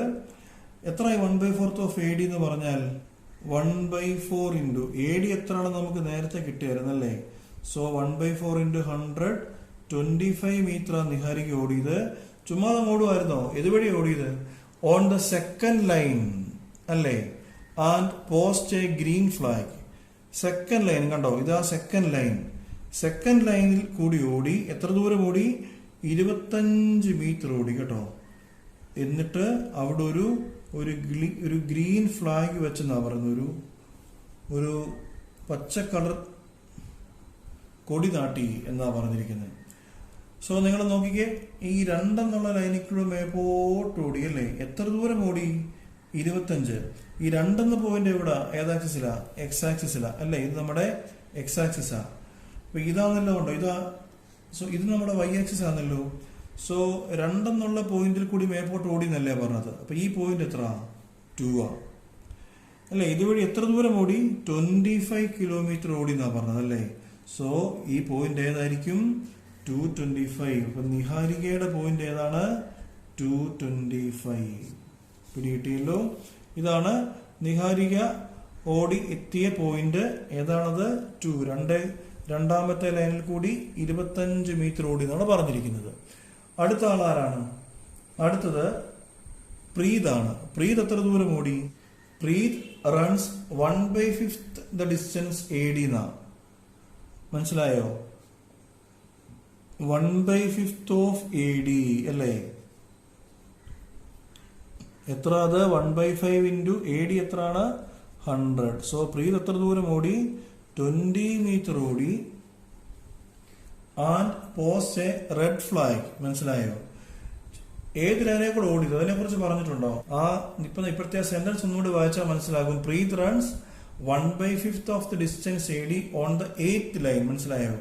എത്രയായി 1/4 ഓഫ് AD എന്ന് പറഞ്ഞാൽ? 1/4 ഇൻറ്റു AD എത്രയാണ് നമുക്ക് നേരത്തെ കിട്ടിയായിരുന്നല്ലേ? 1/4 ഇൻറ്റു 100, 25 മീറ്റർ നിഹാരിക ഓടിയത്. ചുമ്മാ ഓടുമായിരുന്നോ? ഇതുവഴി ഓടിയത് ഓൺ ദ സെക്കൻഡ് ലൈൻ അല്ലേ? And post A green flag. Second line കണ്ടോ, ഇതാ സെക്കൻഡ് ലൈൻ. സെക്കൻഡ് ലൈനിൽ കൂടി ഓടി. എത്ര ദൂരം ഓടി? 25 മീറ്റർ ഓടി കേട്ടോ. എന്നിട്ട് അവിടെ ഒരു ഗ്രീൻ ഫ്ലാഗ് വെച്ചെന്നാ പറയുന്നത്. ഒരു പച്ച കളർ കൊടി നാട്ടി എന്നാ പറഞ്ഞിരിക്കുന്നത്. നിങ്ങൾ നോക്കിക്കേ, ഈ 2 എന്നുള്ള ലൈനിൽ മേപ്പോട്ട് ഓടി അല്ലേ? എത്ര ദൂരം ഓടി? 25. ഈ 2 എന്ന പോയിന്റ് എവിടെ? ഏതാക്സിസിലാ? എക്സ് ആക്സിസിലാ അല്ലേ? ഇത് നമ്മുടെ എക്സ് ആക്സിസാ. അപ്പൊ ഇതാണല്ലോ ഉണ്ടോ? ഇത് നമ്മുടെ വൈ ആക്സിസ് ആണല്ലോ. 2 എന്നുള്ള പോയിന്റിൽ കൂടി മേപ്പോട്ട് ഓടി എന്നല്ലേ പറഞ്ഞത്? അപ്പൊ ഈ പോയിന്റ് എത്ര? 2 ആ അല്ലേ? ഇതുവഴി എത്ര ദൂരം ഓടി? 25 കിലോമീറ്റർ ഓടി എന്നാ പറഞ്ഞത് അല്ലേ? ഈ പോയിന്റ് ഏതായിരിക്കും? 225. അപ്പൊ നിഹാരികയുടെ പോയിന്റ് ഏതാണ്? 225. പിടികിട്ടിയല്ലോ? ഇതാണ് നിഹാരിക ഓടി എത്തിയ പോയിന്റ്. ഏതാണത്? 2. രണ്ടാമത്തെ ലൈനിൽ കൂടി 25 മീറ്റർ ഓടി എന്നാണ് പറഞ്ഞിരിക്കുന്നത്. അടുത്ത ആളാരാണ്? അടുത്തത് പ്രീതാണ്. പ്രീത് എത്ര ദൂരം ഓടി? Preet runs 1/5 the distance AD എന്നാ. മനസ്സിലായോ? 1/5 ഓഫ് AD അല്ലേ? എത്ര അത്? 1/5 ഇൻറ്റു AD എത്രയാണ്? 100. പ്രീത് എത്ര ദൂരം ഓടി? 20 മീറ്റർ ഓടി. And post A red flag. മനസ്സിലായോ? ഏത് ലൈനെ കൂടെ ഓടിയത് അതിനെ കുറിച്ച് പറഞ്ഞിട്ടുണ്ടോ? ഇപ്പോഴത്തെ സെന്റൻസ് ഒന്നുകൂടി വായിച്ചാൽ മനസ്സിലാകും. Preet runs 1/5 of the distance AD on the 8th line. മനസ്സിലായോ?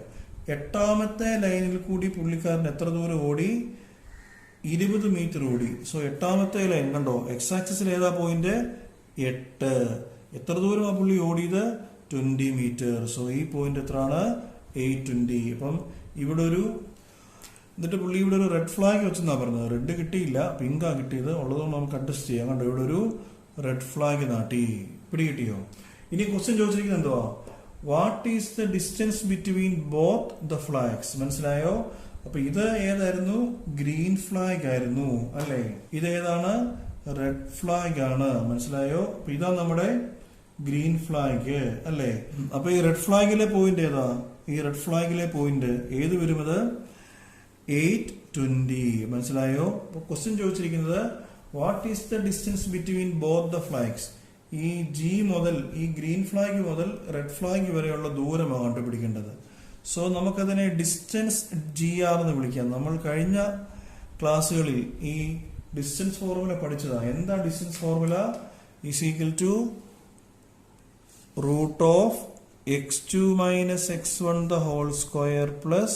8ാമത്തെ ലൈനിൽ കൂടി പുള്ളിക്കാരൻ എത്ര ദൂരം ഓടി? 20 മീറ്റർ ഓടി. 8ാമത്തെ ലൈൻ കണ്ടോ, എക്സ് ആക്സിസിൽ ഏതാ പോയിന്റ്? 8. എത്ര ദൂരമാണ് പുള്ളി ഓടിയത്? 20 മീറ്റർ. ഈ പോയിന്റ് എത്രയാണ്? 820. അപ്പം ഇവിടെ എന്നിട്ട് പുള്ളി ഇവിടെ ഒരു റെഡ് ഫ്ലാഗ് വെച്ചെന്നാ പറഞ്ഞത്. റെഡ് കിട്ടിയില്ല, പിങ്കാ കിട്ടിയത്. ഉള്ളതുകൊണ്ട് നമുക്ക് അഡ്ജസ്റ്റ് ചെയ്യാം. കണ്ടോ, ഇവിടെ ഒരു റെഡ് ഫ്ലാഗ് നാട്ടി. പിടി കിട്ടിയോ? ഇനി ക്വസ്റ്റ്യൻ ചോദിച്ചിരിക്കുന്നത് എന്തുവാ? What is the distance between both the flags? മനസ്സിലായോ? അപ്പൊ ഇത് ഏതായിരുന്നു? ഗ്രീൻ ഫ്ലാഗ് ആയിരുന്നു അല്ലേ? ഇത് ഏതാണ്? റെഡ് ഫ്ലാഗ് ആണ്. മനസ്സിലായോ? അപ്പൊ ഇതാ നമ്മുടെ ഗ്രീൻ ഫ്ലാഗ് അല്ലേ? അപ്പൊ ഈ റെഡ് ഫ്ലാഗിലെ പോയിന്റ് ഏതാ? ഈ റെഡ് ഫ്ലാഗിലെ പോയിന്റ് ഏത് വരുന്നത്? 820. മനസ്സിലായോ? അപ്പൊ ക്വസ്റ്റ്യൻ ചോദിച്ചിരിക്കുന്നത് what is the distance between both the flags? ഈ ജി മുതൽ ഈ ഗ്രീൻ ഫ്ലാഗ് മുതൽ റെഡ് ഫ്ലാഗ് വരെയുള്ള ദൂരമാണ് കണ്ടുപിടിക്കേണ്ടത്. സോ നമുക്കതിനെ ഡിസ്റ്റൻസ് GR എന്ന് വിളിക്കാം. നമ്മൾ കഴിഞ്ഞ ക്ലാസ്സുകളിൽ ഈ ഡിസ്റ്റൻസ് ഫോർമുല പഠിച്ചതാണ്. എന്താ distance formula? Is equal to √of x2 minus x1 the whole square plus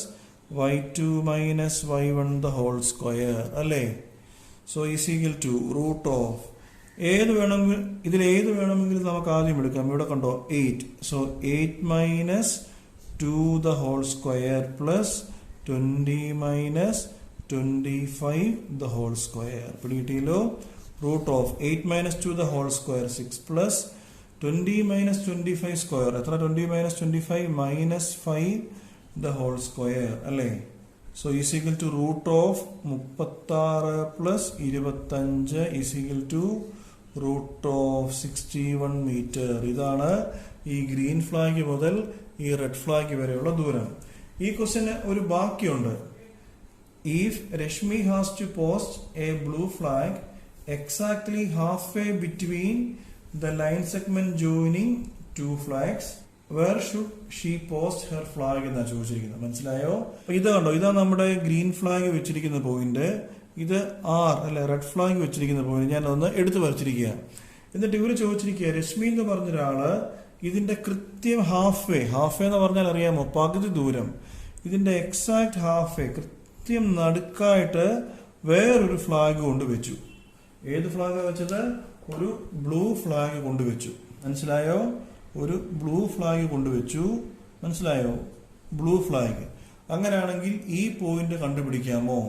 y2 minus y1 the whole square അല്ലേ? So is equal to √of ഇതിൽ ഏത് വേണമെങ്കിലും നമുക്ക് ആദ്യം എടുക്കാം. ഇവിടെ കണ്ടോ 8. So 8 minus 2 the whole square plus 20 minus 25 the whole square. പിടികിട്ടിയല്ലോ? √of 8 minus 2 the whole square 6 plus 20 minus 25 square എത്ര? 20 minus 25 minus 5 the whole square അല്ലേ? So is equal to √of 36 plus 25 is equal to √of 61 metre. ഇതാണ് ഈ green flag മുതൽ ഈ red flag വരെയുള്ള ദൂരം. ഈ question ഒരു ബാക്കിയുണ്ട്. If Rashmi has to post a blue flag exactly halfway between the line segment joining two flags, where should she post her flag എന്നാ ചോദിച്ചിരിക്കുന്നത്. മനസ്സിലായോ? ഇത് കണ്ടോ, ഇതാ നമ്മുടെ ഗ്രീൻ ഫ്ലാഗ് വെച്ചിരിക്കുന്ന പോയിന്റ്. ഇത് R അല്ലെ, റെഡ് ഫ്ലാഗ് വെച്ചിരിക്കുന്ന പോയിന്റ് ഞാൻ ഒന്ന് എടുത്തു വരച്ചിരിക്കുക. എന്നിട്ട് ഇവര് ചോദിച്ചിരിക്കുക, രശ്മി എന്ന് പറഞ്ഞ ഒരാള് ഇതിന്റെ കൃത്യം ഹാഫ് വേ എന്ന് പറഞ്ഞാൽ അറിയാമോ? പകുതി ദൂരം. ഇതിന്റെ എക്സാക്ട് ഹാഫ് വേ കൃത്യം നടുക്കായിട്ട് വേറൊരു ഫ്ലാഗ് കൊണ്ടുവച്ചു. ഏത് ഫ്ലാഗ് വെച്ചത്? ഒരു ബ്ലൂ ഫ്ലാഗ് കൊണ്ടുവച്ചു. മനസ്സിലായോ? ഒരു ബ്ലൂ ഫ്ലാഗ് കൊണ്ടുവച്ചു. മനസ്സിലായോ? Blue flag. അങ്ങനെയാണെങ്കിൽ ഈ പോയിന്റ് കണ്ടുപിടിക്കാമോ?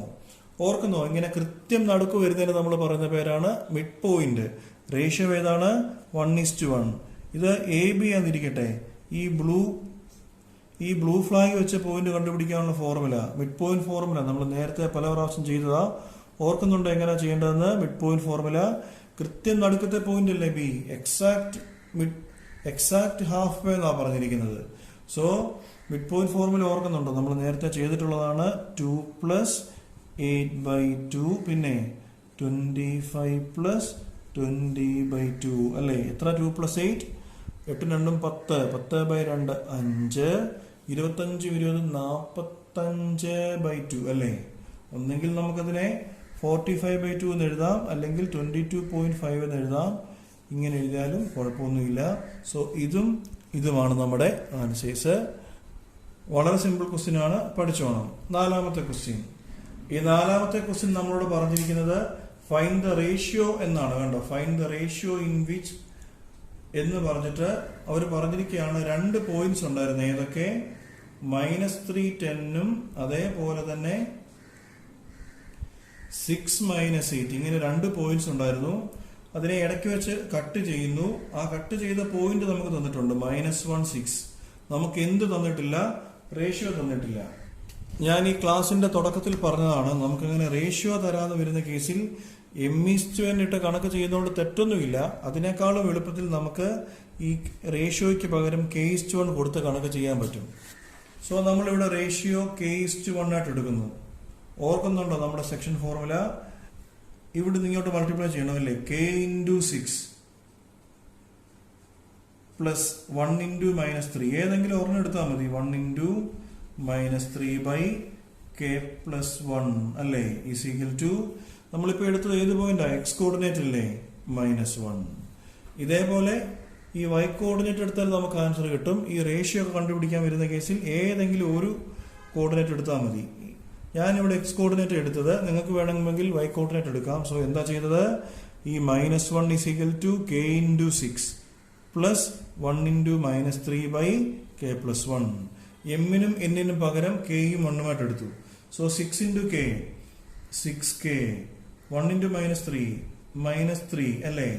ഓർക്കുന്നോ? ഇങ്ങനെ കൃത്യം നടുക്ക് വരുന്നതിന് നമ്മൾ പറയുന്ന പേരാണ് മിഡ് പോയിന്റ്. റേഷ്യോ ഏതാണ്? 1:1. ഇത് AB ആന്നിരിക്കട്ടെ. ഈ ബ്ലൂ ഫ്ലാഗ് വെച്ച പോയിന്റ് കണ്ടുപിടിക്കാനുള്ള ഫോർമുല മിഡ് പോയിന്റ് ഫോർമുല നമ്മൾ നേരത്തെ പല പ്രാവശ്യം ചെയ്തതാ. ഓർക്കുന്നുണ്ടോ എങ്ങനെയാ ചെയ്യേണ്ടതെന്ന്? മിഡ് പോയിന്റ് ഫോർമുല കൃത്യം നടുക്കത്തെ പോയിന്റ് അല്ലേ ബി? എക്സാക്ട് ഹാഫ് വേ എന്നാ പറഞ്ഞിരിക്കുന്നത്. സോ മിഡ് പോയിന്റ് ഫോർമുല ഓർക്കുന്നുണ്ടോ? നമ്മൾ നേരത്തെ ചെയ്തിട്ടുള്ളതാണ്. 2 plus 8/2 പിന്നെ 25 plus 20/2 അല്ലേ? എത്ര? 2 plus 8 8 2 10 10/2 5 25 20 45/2 അല്ലേ? ഒന്നെങ്കിൽ നമുക്കതിനെ 45/2 എന്ന് എഴുതാം, അല്ലെങ്കിൽ 22.5 എന്ന് എഴുതാം. ഇങ്ങനെ എഴുതിയാലും കുഴപ്പമൊന്നുമില്ല. സോ ഇതുമാണ് നമ്മുടെ ആൻസേഴ്സ്. വളരെ സിമ്പിൾ ക്വസ്റ്റ്യൻ ആണ്, പഠിച്ചോണം. നാലാമത്തെ ക്വസ്റ്റ്യൻ. ഈ നാലാമത്തെ ക്വസ്റ്റ്യൻ നമ്മളോട് പറഞ്ഞിരിക്കുന്നത് ഫൈൻഡ് ദ റേഷ്യോ എന്നാണ്. കണ്ടോ? Find the ratio in which എന്ന് പറഞ്ഞിട്ട് അവർ പറഞ്ഞിരിക്കുകയാണ് 2 പോയിന്റ്സ് ഉണ്ടായിരുന്നു. ഏതൊക്കെ? -3 10 അതേപോലെ തന്നെ 6 - 8 ഇങ്ങനെ 2 പോയിന്റ്സ് ഉണ്ടായിരുന്നു. അതിനെ ഇടയ്ക്ക് വെച്ച് കട്ട് ചെയ്യുന്നു. ആ കട്ട് ചെയ്ത പോയിന്റ് നമുക്ക് തന്നിട്ടുണ്ട് -1 6. നമുക്ക് എന്ത് തന്നിട്ടില്ല? റേഷ്യോ തന്നിട്ടില്ല. ഞാൻ ഈ ക്ലാസിന്റെ തുടക്കത്തിൽ പറഞ്ഞതാണ്, നമുക്കങ്ങനെ റേഷ്യോ തരാതെ വരുന്ന കേസിൽ m:n ഇട്ട് കണക്ക് ചെയ്യുന്നതുകൊണ്ട് തെറ്റൊന്നുമില്ല. അതിനേക്കാളും എളുപ്പത്തിൽ നമുക്ക് ഈ റേഷ്യോയ്ക്ക് പകരം k:1 കൊടുത്ത് കണക്ക് ചെയ്യാൻ പറ്റും. സോ നമ്മളിവിടെ റേഷ്യോ k:1 ആയിട്ട് എടുക്കുന്നു. ഓർക്കുന്നുണ്ടോ നമ്മുടെ സെക്ഷൻ ഫോർമുല? ഇവിടെ ഇങ്ങോട്ട് മൾട്ടിപ്ലൈ ചെയ്യണമല്ലേ? k/6 പ്ലസ് 1 × -3 ഏതെങ്കിലും ഒരെണ്ണം എടുത്താൽ മതി. 1 × -3/k+1 അല്ലേ? ഈസ് ഈക്വൽ ടു നമ്മളിപ്പോ എടുത്തത് ഏത് പോയിന്റാ? എക്സ് കോർഡിനേറ്റ് അല്ലേ? -1. ഇതേപോലെ ഈ y കോർഡിനേറ്റ് എടുത്താൽ നമുക്ക് ആൻസർ കിട്ടും. ഈ റേഷ്യോ ഒക്കെ കണ്ടുപിടിക്കാൻ വരുന്ന കേസിൽ ഏതെങ്കിലും ഒരു കോർഡിനേറ്റ് എടുത്താൽ മതി. ഞാനിവിടെ എക്സ് കോർഡിനേറ്റ് എടുത്തത്, നിങ്ങൾക്ക് വേണമെങ്കിൽ y കോർഡിനേറ്റ് എടുക്കാം. സോ എന്താ ചെയ്തത്? ഈ -1 is equal to k/6 plus 1 × -3/k+1. എമ്മിനും എന്നിനും പകരം kയും 1ഉമായിട്ട് എടുത്തു. സോ 6 × k 6k 1 × -3 അല്ലേ?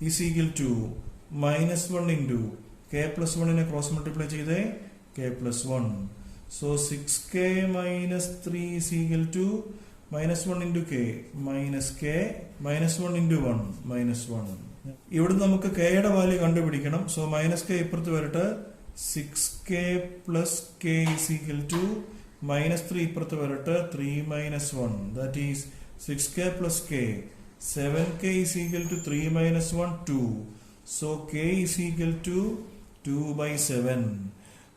Is equal to -1 × k+1 cross multiply ചെയ്തേ k+1. So 6k - 3 is equal to -1 into k minus k -1 into 1 -1. ഇവിടെ നമുക്ക് k യുടെ വാല്യൂ കണ്ടുപിടിക്കണം. സോ -k ഇപ്പുറത്ത് വരട്ടെ. 6k plus k is equal to -3 ഇപ്പുറത്ത് വരട്ടെ. 3 minus 1, that is 6k plus k. 7k is equal to 3 minus 1 2. So k is equal to 2/7.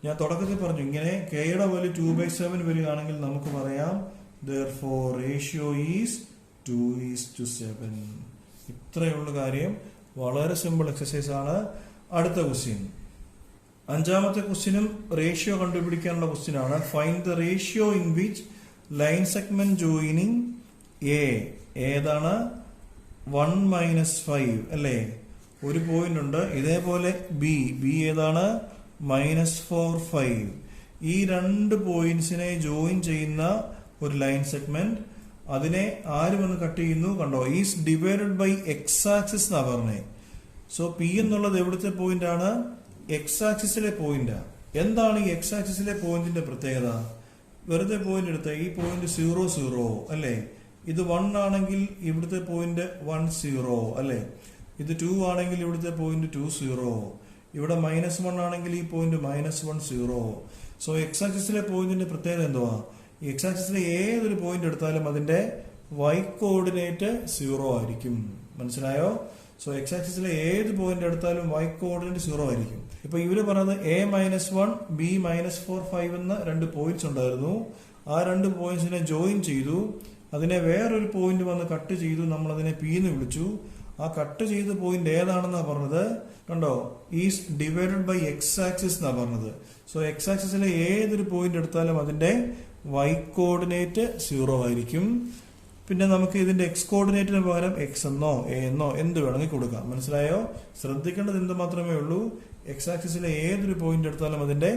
ഞാൻ തുടക്കത്തിൽ പറഞ്ഞു ഇങ്ങനെ k യുടെ വാല്യൂ 2/7 വരികയാണെങ്കിൽ നമുക്ക് പറയാം therefore ratio is 2:7. ഇത്രയുള്ള കാര്യം. വളരെ സിമ്പിൾ എക്സസൈസ് ആണ്. അടുത്ത ക്വസ്റ്റ്യൻ, അഞ്ചാമത്തെ ക്വസ്റ്റ്യനും റേഷ്യോ കണ്ടുപിടിക്കാനുള്ള ക്വസ്റ്റ്യൻ ആണ്. Find the ratio in which line segment joining A ഏതാണ് 1 - 5 അല്ലേ? ഒരു പോയിന്റ് ഉണ്ട്. ഇതേപോലെ ബി ഏതാണ് -4 5. ഈ രണ്ട് പോയിന്റ്സിനെ ജോയിൻ ചെയ്യുന്ന ഒരു ലൈൻ സെഗ്മെന്റ്, അതിനെ ആര് വന്ന് കട്ട് ചെയ്യുന്നു കണ്ടോ, is divided by X axis എന്നാ പറഞ്ഞേ. സോ പി എന്നുള്ളത് എവിടുത്തെ പോയിന്റ് ആണ്? എക്സ് ആക്സിസിലെ പോയിന്റാ. എന്താണ് ഈ എക്സ് ആക്സിസിലെ പോയിന്റിന്റെ പ്രത്യേകത? വെറുതെ പോയിന്റ് എടുത്ത ഈ പോയിന്റ് 0 0 അല്ലേ? ഇത് 1 ആണെങ്കിൽ ഇവിടുത്തെ പോയിന്റ് 1 0 അല്ലേ? ഇത് 2 ആണെങ്കിൽ ഇവിടുത്തെ പോയിന്റ് 2 0. ഇവിടെ -1 ആണെങ്കിൽ ഈ പോയിന്റ് -1 0. സോ എക്സ് ആക്സിസിലെ പോയിന്റിന്റെ പ്രത്യേകത എന്തുവാ? ഈ എക്സ് ആക്സിസിലെ ഏതൊരു പോയിന്റ് എടുത്താലും അതിന്റെ y കോർഡിനേറ്റ് 0 ആയിരിക്കും. മനസ്സിലായോ? സോ എക്സ് ആക്സിസിലെ ഏത് പോയിന്റ് എടുത്താലും y കോർഡിനേറ്റ് 0 ആയിരിക്കും. ഇപ്പൊ ഇവര് പറഞ്ഞത് a-1 b-4 5 എന്ന രണ്ട് പോയിന്റ്സ് ഉണ്ടായിരുന്നു. ആ രണ്ട് പോയിന്റ്സിനെ ജോയിൻ ചെയ്തു. അതിനെ വേറൊരു പോയിന്റ് വന്ന് കട്ട് ചെയ്തു. നമ്മൾ അതിനെ പി എന്ന് വിളിച്ചു. ആ കട്ട് ചെയ്ത പോയിന്റ് ഏതാണെന്നാ പറഞ്ഞത് കണ്ടോ, is divided by X axis എന്നാ പറഞ്ഞത്. സോ എക്സ് ആക്സിസിലെ ഏതൊരു പോയിന്റ് എടുത്താലും അതിന്റെ y കോർഡിനേറ്റ് 0 ആയിരിക്കും. പിന്നെ നമുക്ക് ഇതിന്റെ എക്സ് കോർഡിനേറ്റിന് പകരം എക്സ് എന്നോ എ എന്നോ എന്ത് വേണമെങ്കിൽ കൊടുക്കാം. മനസ്സിലായോ? ശ്രദ്ധിക്കേണ്ടത് എന്ത് മാത്രമേ ഉള്ളൂ, എക്സ് ആക്സിസിലെ ഏതൊരു പോയിന്റ് എടുത്താലും അതിന്റെ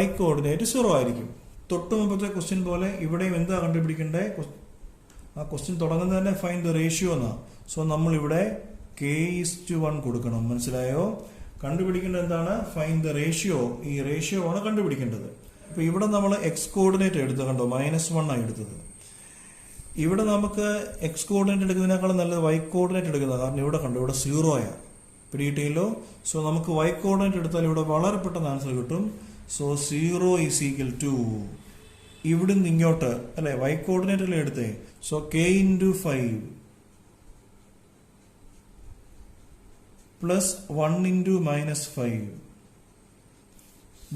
y കോർഡിനേറ്റ് 0 ആയിരിക്കും. തൊട്ട് മുമ്പത്തെ ക്വസ്റ്റ്യൻ പോലെ ഇവിടെയും എന്താ കണ്ടുപിടിക്കണ്ടേ? ആ ക്വസ്റ്റ്യൻ തുടങ്ങുന്നത് തന്നെ ഫൈൻഡ് ദ റേഷ്യോ എന്നാ. സോ നമ്മൾ ഇവിടെ k:1 കൊടുക്കണം. മനസ്സിലായോ? കണ്ടുപിടിക്കേണ്ടത് എന്താണ്? Find the ratio. ഈ റേഷ്യോ ആണ് കണ്ടുപിടിക്കേണ്ടത്. ഇപ്പൊ ഇവിടെ നമ്മൾ എക്സ് കോർഡിനേറ്റ് എടുത്തത് കണ്ടോ, -1 ആണ് എടുത്തത്. ഇവിടെ നമുക്ക് എക്സ് കോർഡിനേറ്റ് എടുക്കുന്നതിനേക്കാളും നല്ലത് y കോർഡിനേറ്റ് എടുക്കുന്നത്. കാരണം ഇവിടെ കണ്ടോ, ഇവിടെ 0 ആയ പിടിയിട്ടില്ലോ. സോ നമുക്ക് y കോർഡിനേറ്റ് എടുത്താൽ ഇവിടെ വളരെ പെട്ടെന്ന് ആൻസർ കിട്ടും. സോ 0 is equal to ഇവിടുന്ന് ഇങ്ങോട്ട് അല്ലെ, y കോർഡിനേറ്റ് അല്ലേ എടുത്തേ. So k × 5 plus 1 × -5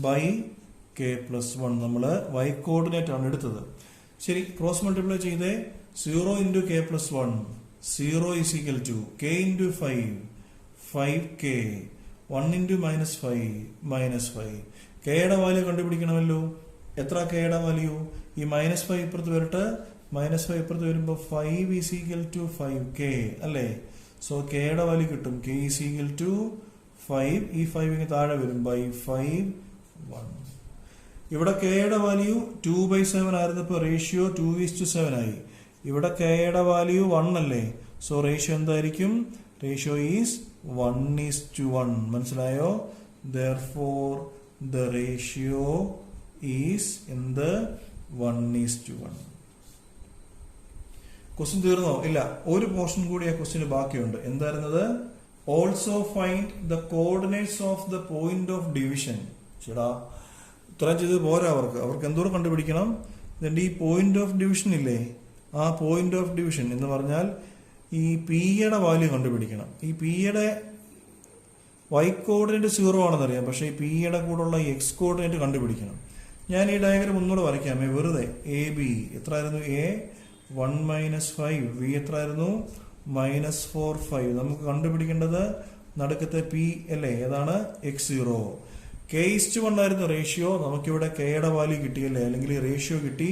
by k plus 1. നമ്മള് y കോർഡിനേറ്റ് ആണ് എടുത്തത്. ശരി, ക്രോസ് മൾട്ടിപ്ലൈ ചെയ്തേ. 0 × k plus 1 0 is equal to k × 5 5k 1 × -5 -5. k യുടെ വാല്യൂ കണ്ടുപിടിക്കണമല്ലോ. എത്ര k യുടെ വാല്യൂ? ഈ -5 ഇപ്പുറത്ത് വരട്ടെ. -5 ഇപ്പുറത്ത് വരുമ്പോ 5 is equal to 5k അല്ലേ? സോ k യുടെ വാല്യൂ കിട്ടും. k is equal to 5. ഈ 5 ഇങ്ങ് താഴെ വരും by 5 1. ഇവിടെ k യുടെ വാല്യൂ 2/7 ആയിരുന്നപ്പോ റേഷ്യോ 2:7 ആയി. ഇവിടെ k യുടെ വാല്യൂ 1 അല്ലേ? സോ റേഷ്യോ എന്തായിരിക്കും? Ratio is 1:1. മനസ്സിലായോ? therefore the ratio is എന്ത് 1:1. ക്വസ്റ്റ്യൻ തീർന്നോ? ഇല്ല, ഒരു പോർഷൻ കൂടി ആ ക്വസ്റ്റ്യന് ബാക്കിയുണ്ട്. എന്തായിരുന്നത്? Also find the coordinates of the point of division. ചേടാ, ഇത്രയും ചെയ്ത് പോരാ. അവർക്ക് എന്തോരം കണ്ടുപിടിക്കണം? ഇതിന്റെ ഈ പോയിന്റ് ഓഫ് ഡിവിഷൻ ഇല്ലേ, ആ പോയിന്റ് ഓഫ് ഡിവിഷൻ എന്ന് പറഞ്ഞാൽ ഈ പി യുടെ വാല്യൂ കണ്ടുപിടിക്കണം. ഈ പി യുടെ y കോർഡിനേറ്റ് 0 ആണെന്നറിയാം, പക്ഷെ ഈ പി യുടെ കൂടെയുള്ള എക്സ് കോർഡിനേറ്റ് കണ്ടുപിടിക്കണം. ഞാൻ ഈ ഡയഗ്രാം ഒന്നുകൂടെ വരയ്ക്കാമേ വെറുതെ. എ ബി എത്രയായിരുന്നു? a 1 - 5. v എത്രയായിരുന്നു? -4 5. നമുക്ക് കണ്ടുപിടിക്കേണ്ടത് നടുക്കത്തെ പി അല്ലേ, ഏതാണ്? x0. k:1 ആയിരുന്നു റേഷ്യോ. നമുക്കിവിടെ k യുടെ വാല്യൂ കിട്ടിയല്ലേ, അല്ലെങ്കിൽ റേഷ്യോ കിട്ടി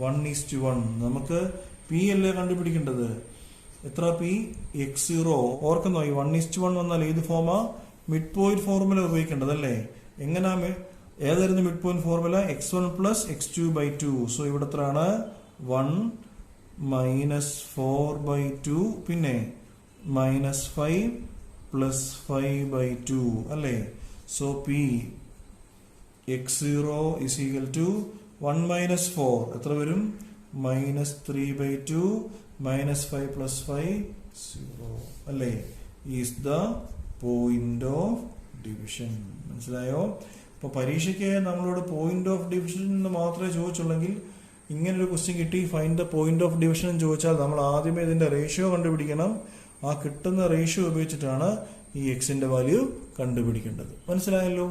1:1. നമുക്ക് പി അല്ലേ കണ്ടുപിടിക്കേണ്ടത്. എത്ര പി? x0. ഓർക്കുന്നോ, ഈ 1:1 വന്നാൽ ഏത് ഫോമാ? മിഡ് പോയിന്റ് ഫോർമുല ഉപയോഗിക്കേണ്ടതല്ലേ. എങ്ങനാ? ഏതായിരുന്നു mid point formula? x1 + x2/2. So ഇവിടെ എത്രയാണ്? 1 - 4/2 പിന്നെ -5 + 5/2 അല്ലേ. So P x0 is equal to 1 - 4 എത്ര വരും? -3/2 -5 + 5 0 അല്ലേ is the point of division. മനസ്സിലായോ? അപ്പൊ പരീക്ഷയ്ക്ക് നമ്മളോട് പോയിന്റ് ഓഫ് ഡിവിഷൻ എന്ന് മാത്രമേ ചോദിച്ചുള്ളെങ്കിൽ ഇങ്ങനൊരു ക്വസ്റ്റ്യൻ കിട്ടി find the point of division എന്ന് ചോദിച്ചാൽ നമ്മൾ ആദ്യമേ ഇതിന്റെ റേഷ്യോ കണ്ടുപിടിക്കണം. ആ കിട്ടുന്ന റേഷ്യോ ഉപയോഗിച്ചിട്ടാണ് ഈ എക്സിന്റെ വാല്യൂ കണ്ടുപിടിക്കേണ്ടത്. മനസ്സിലായല്ലോ?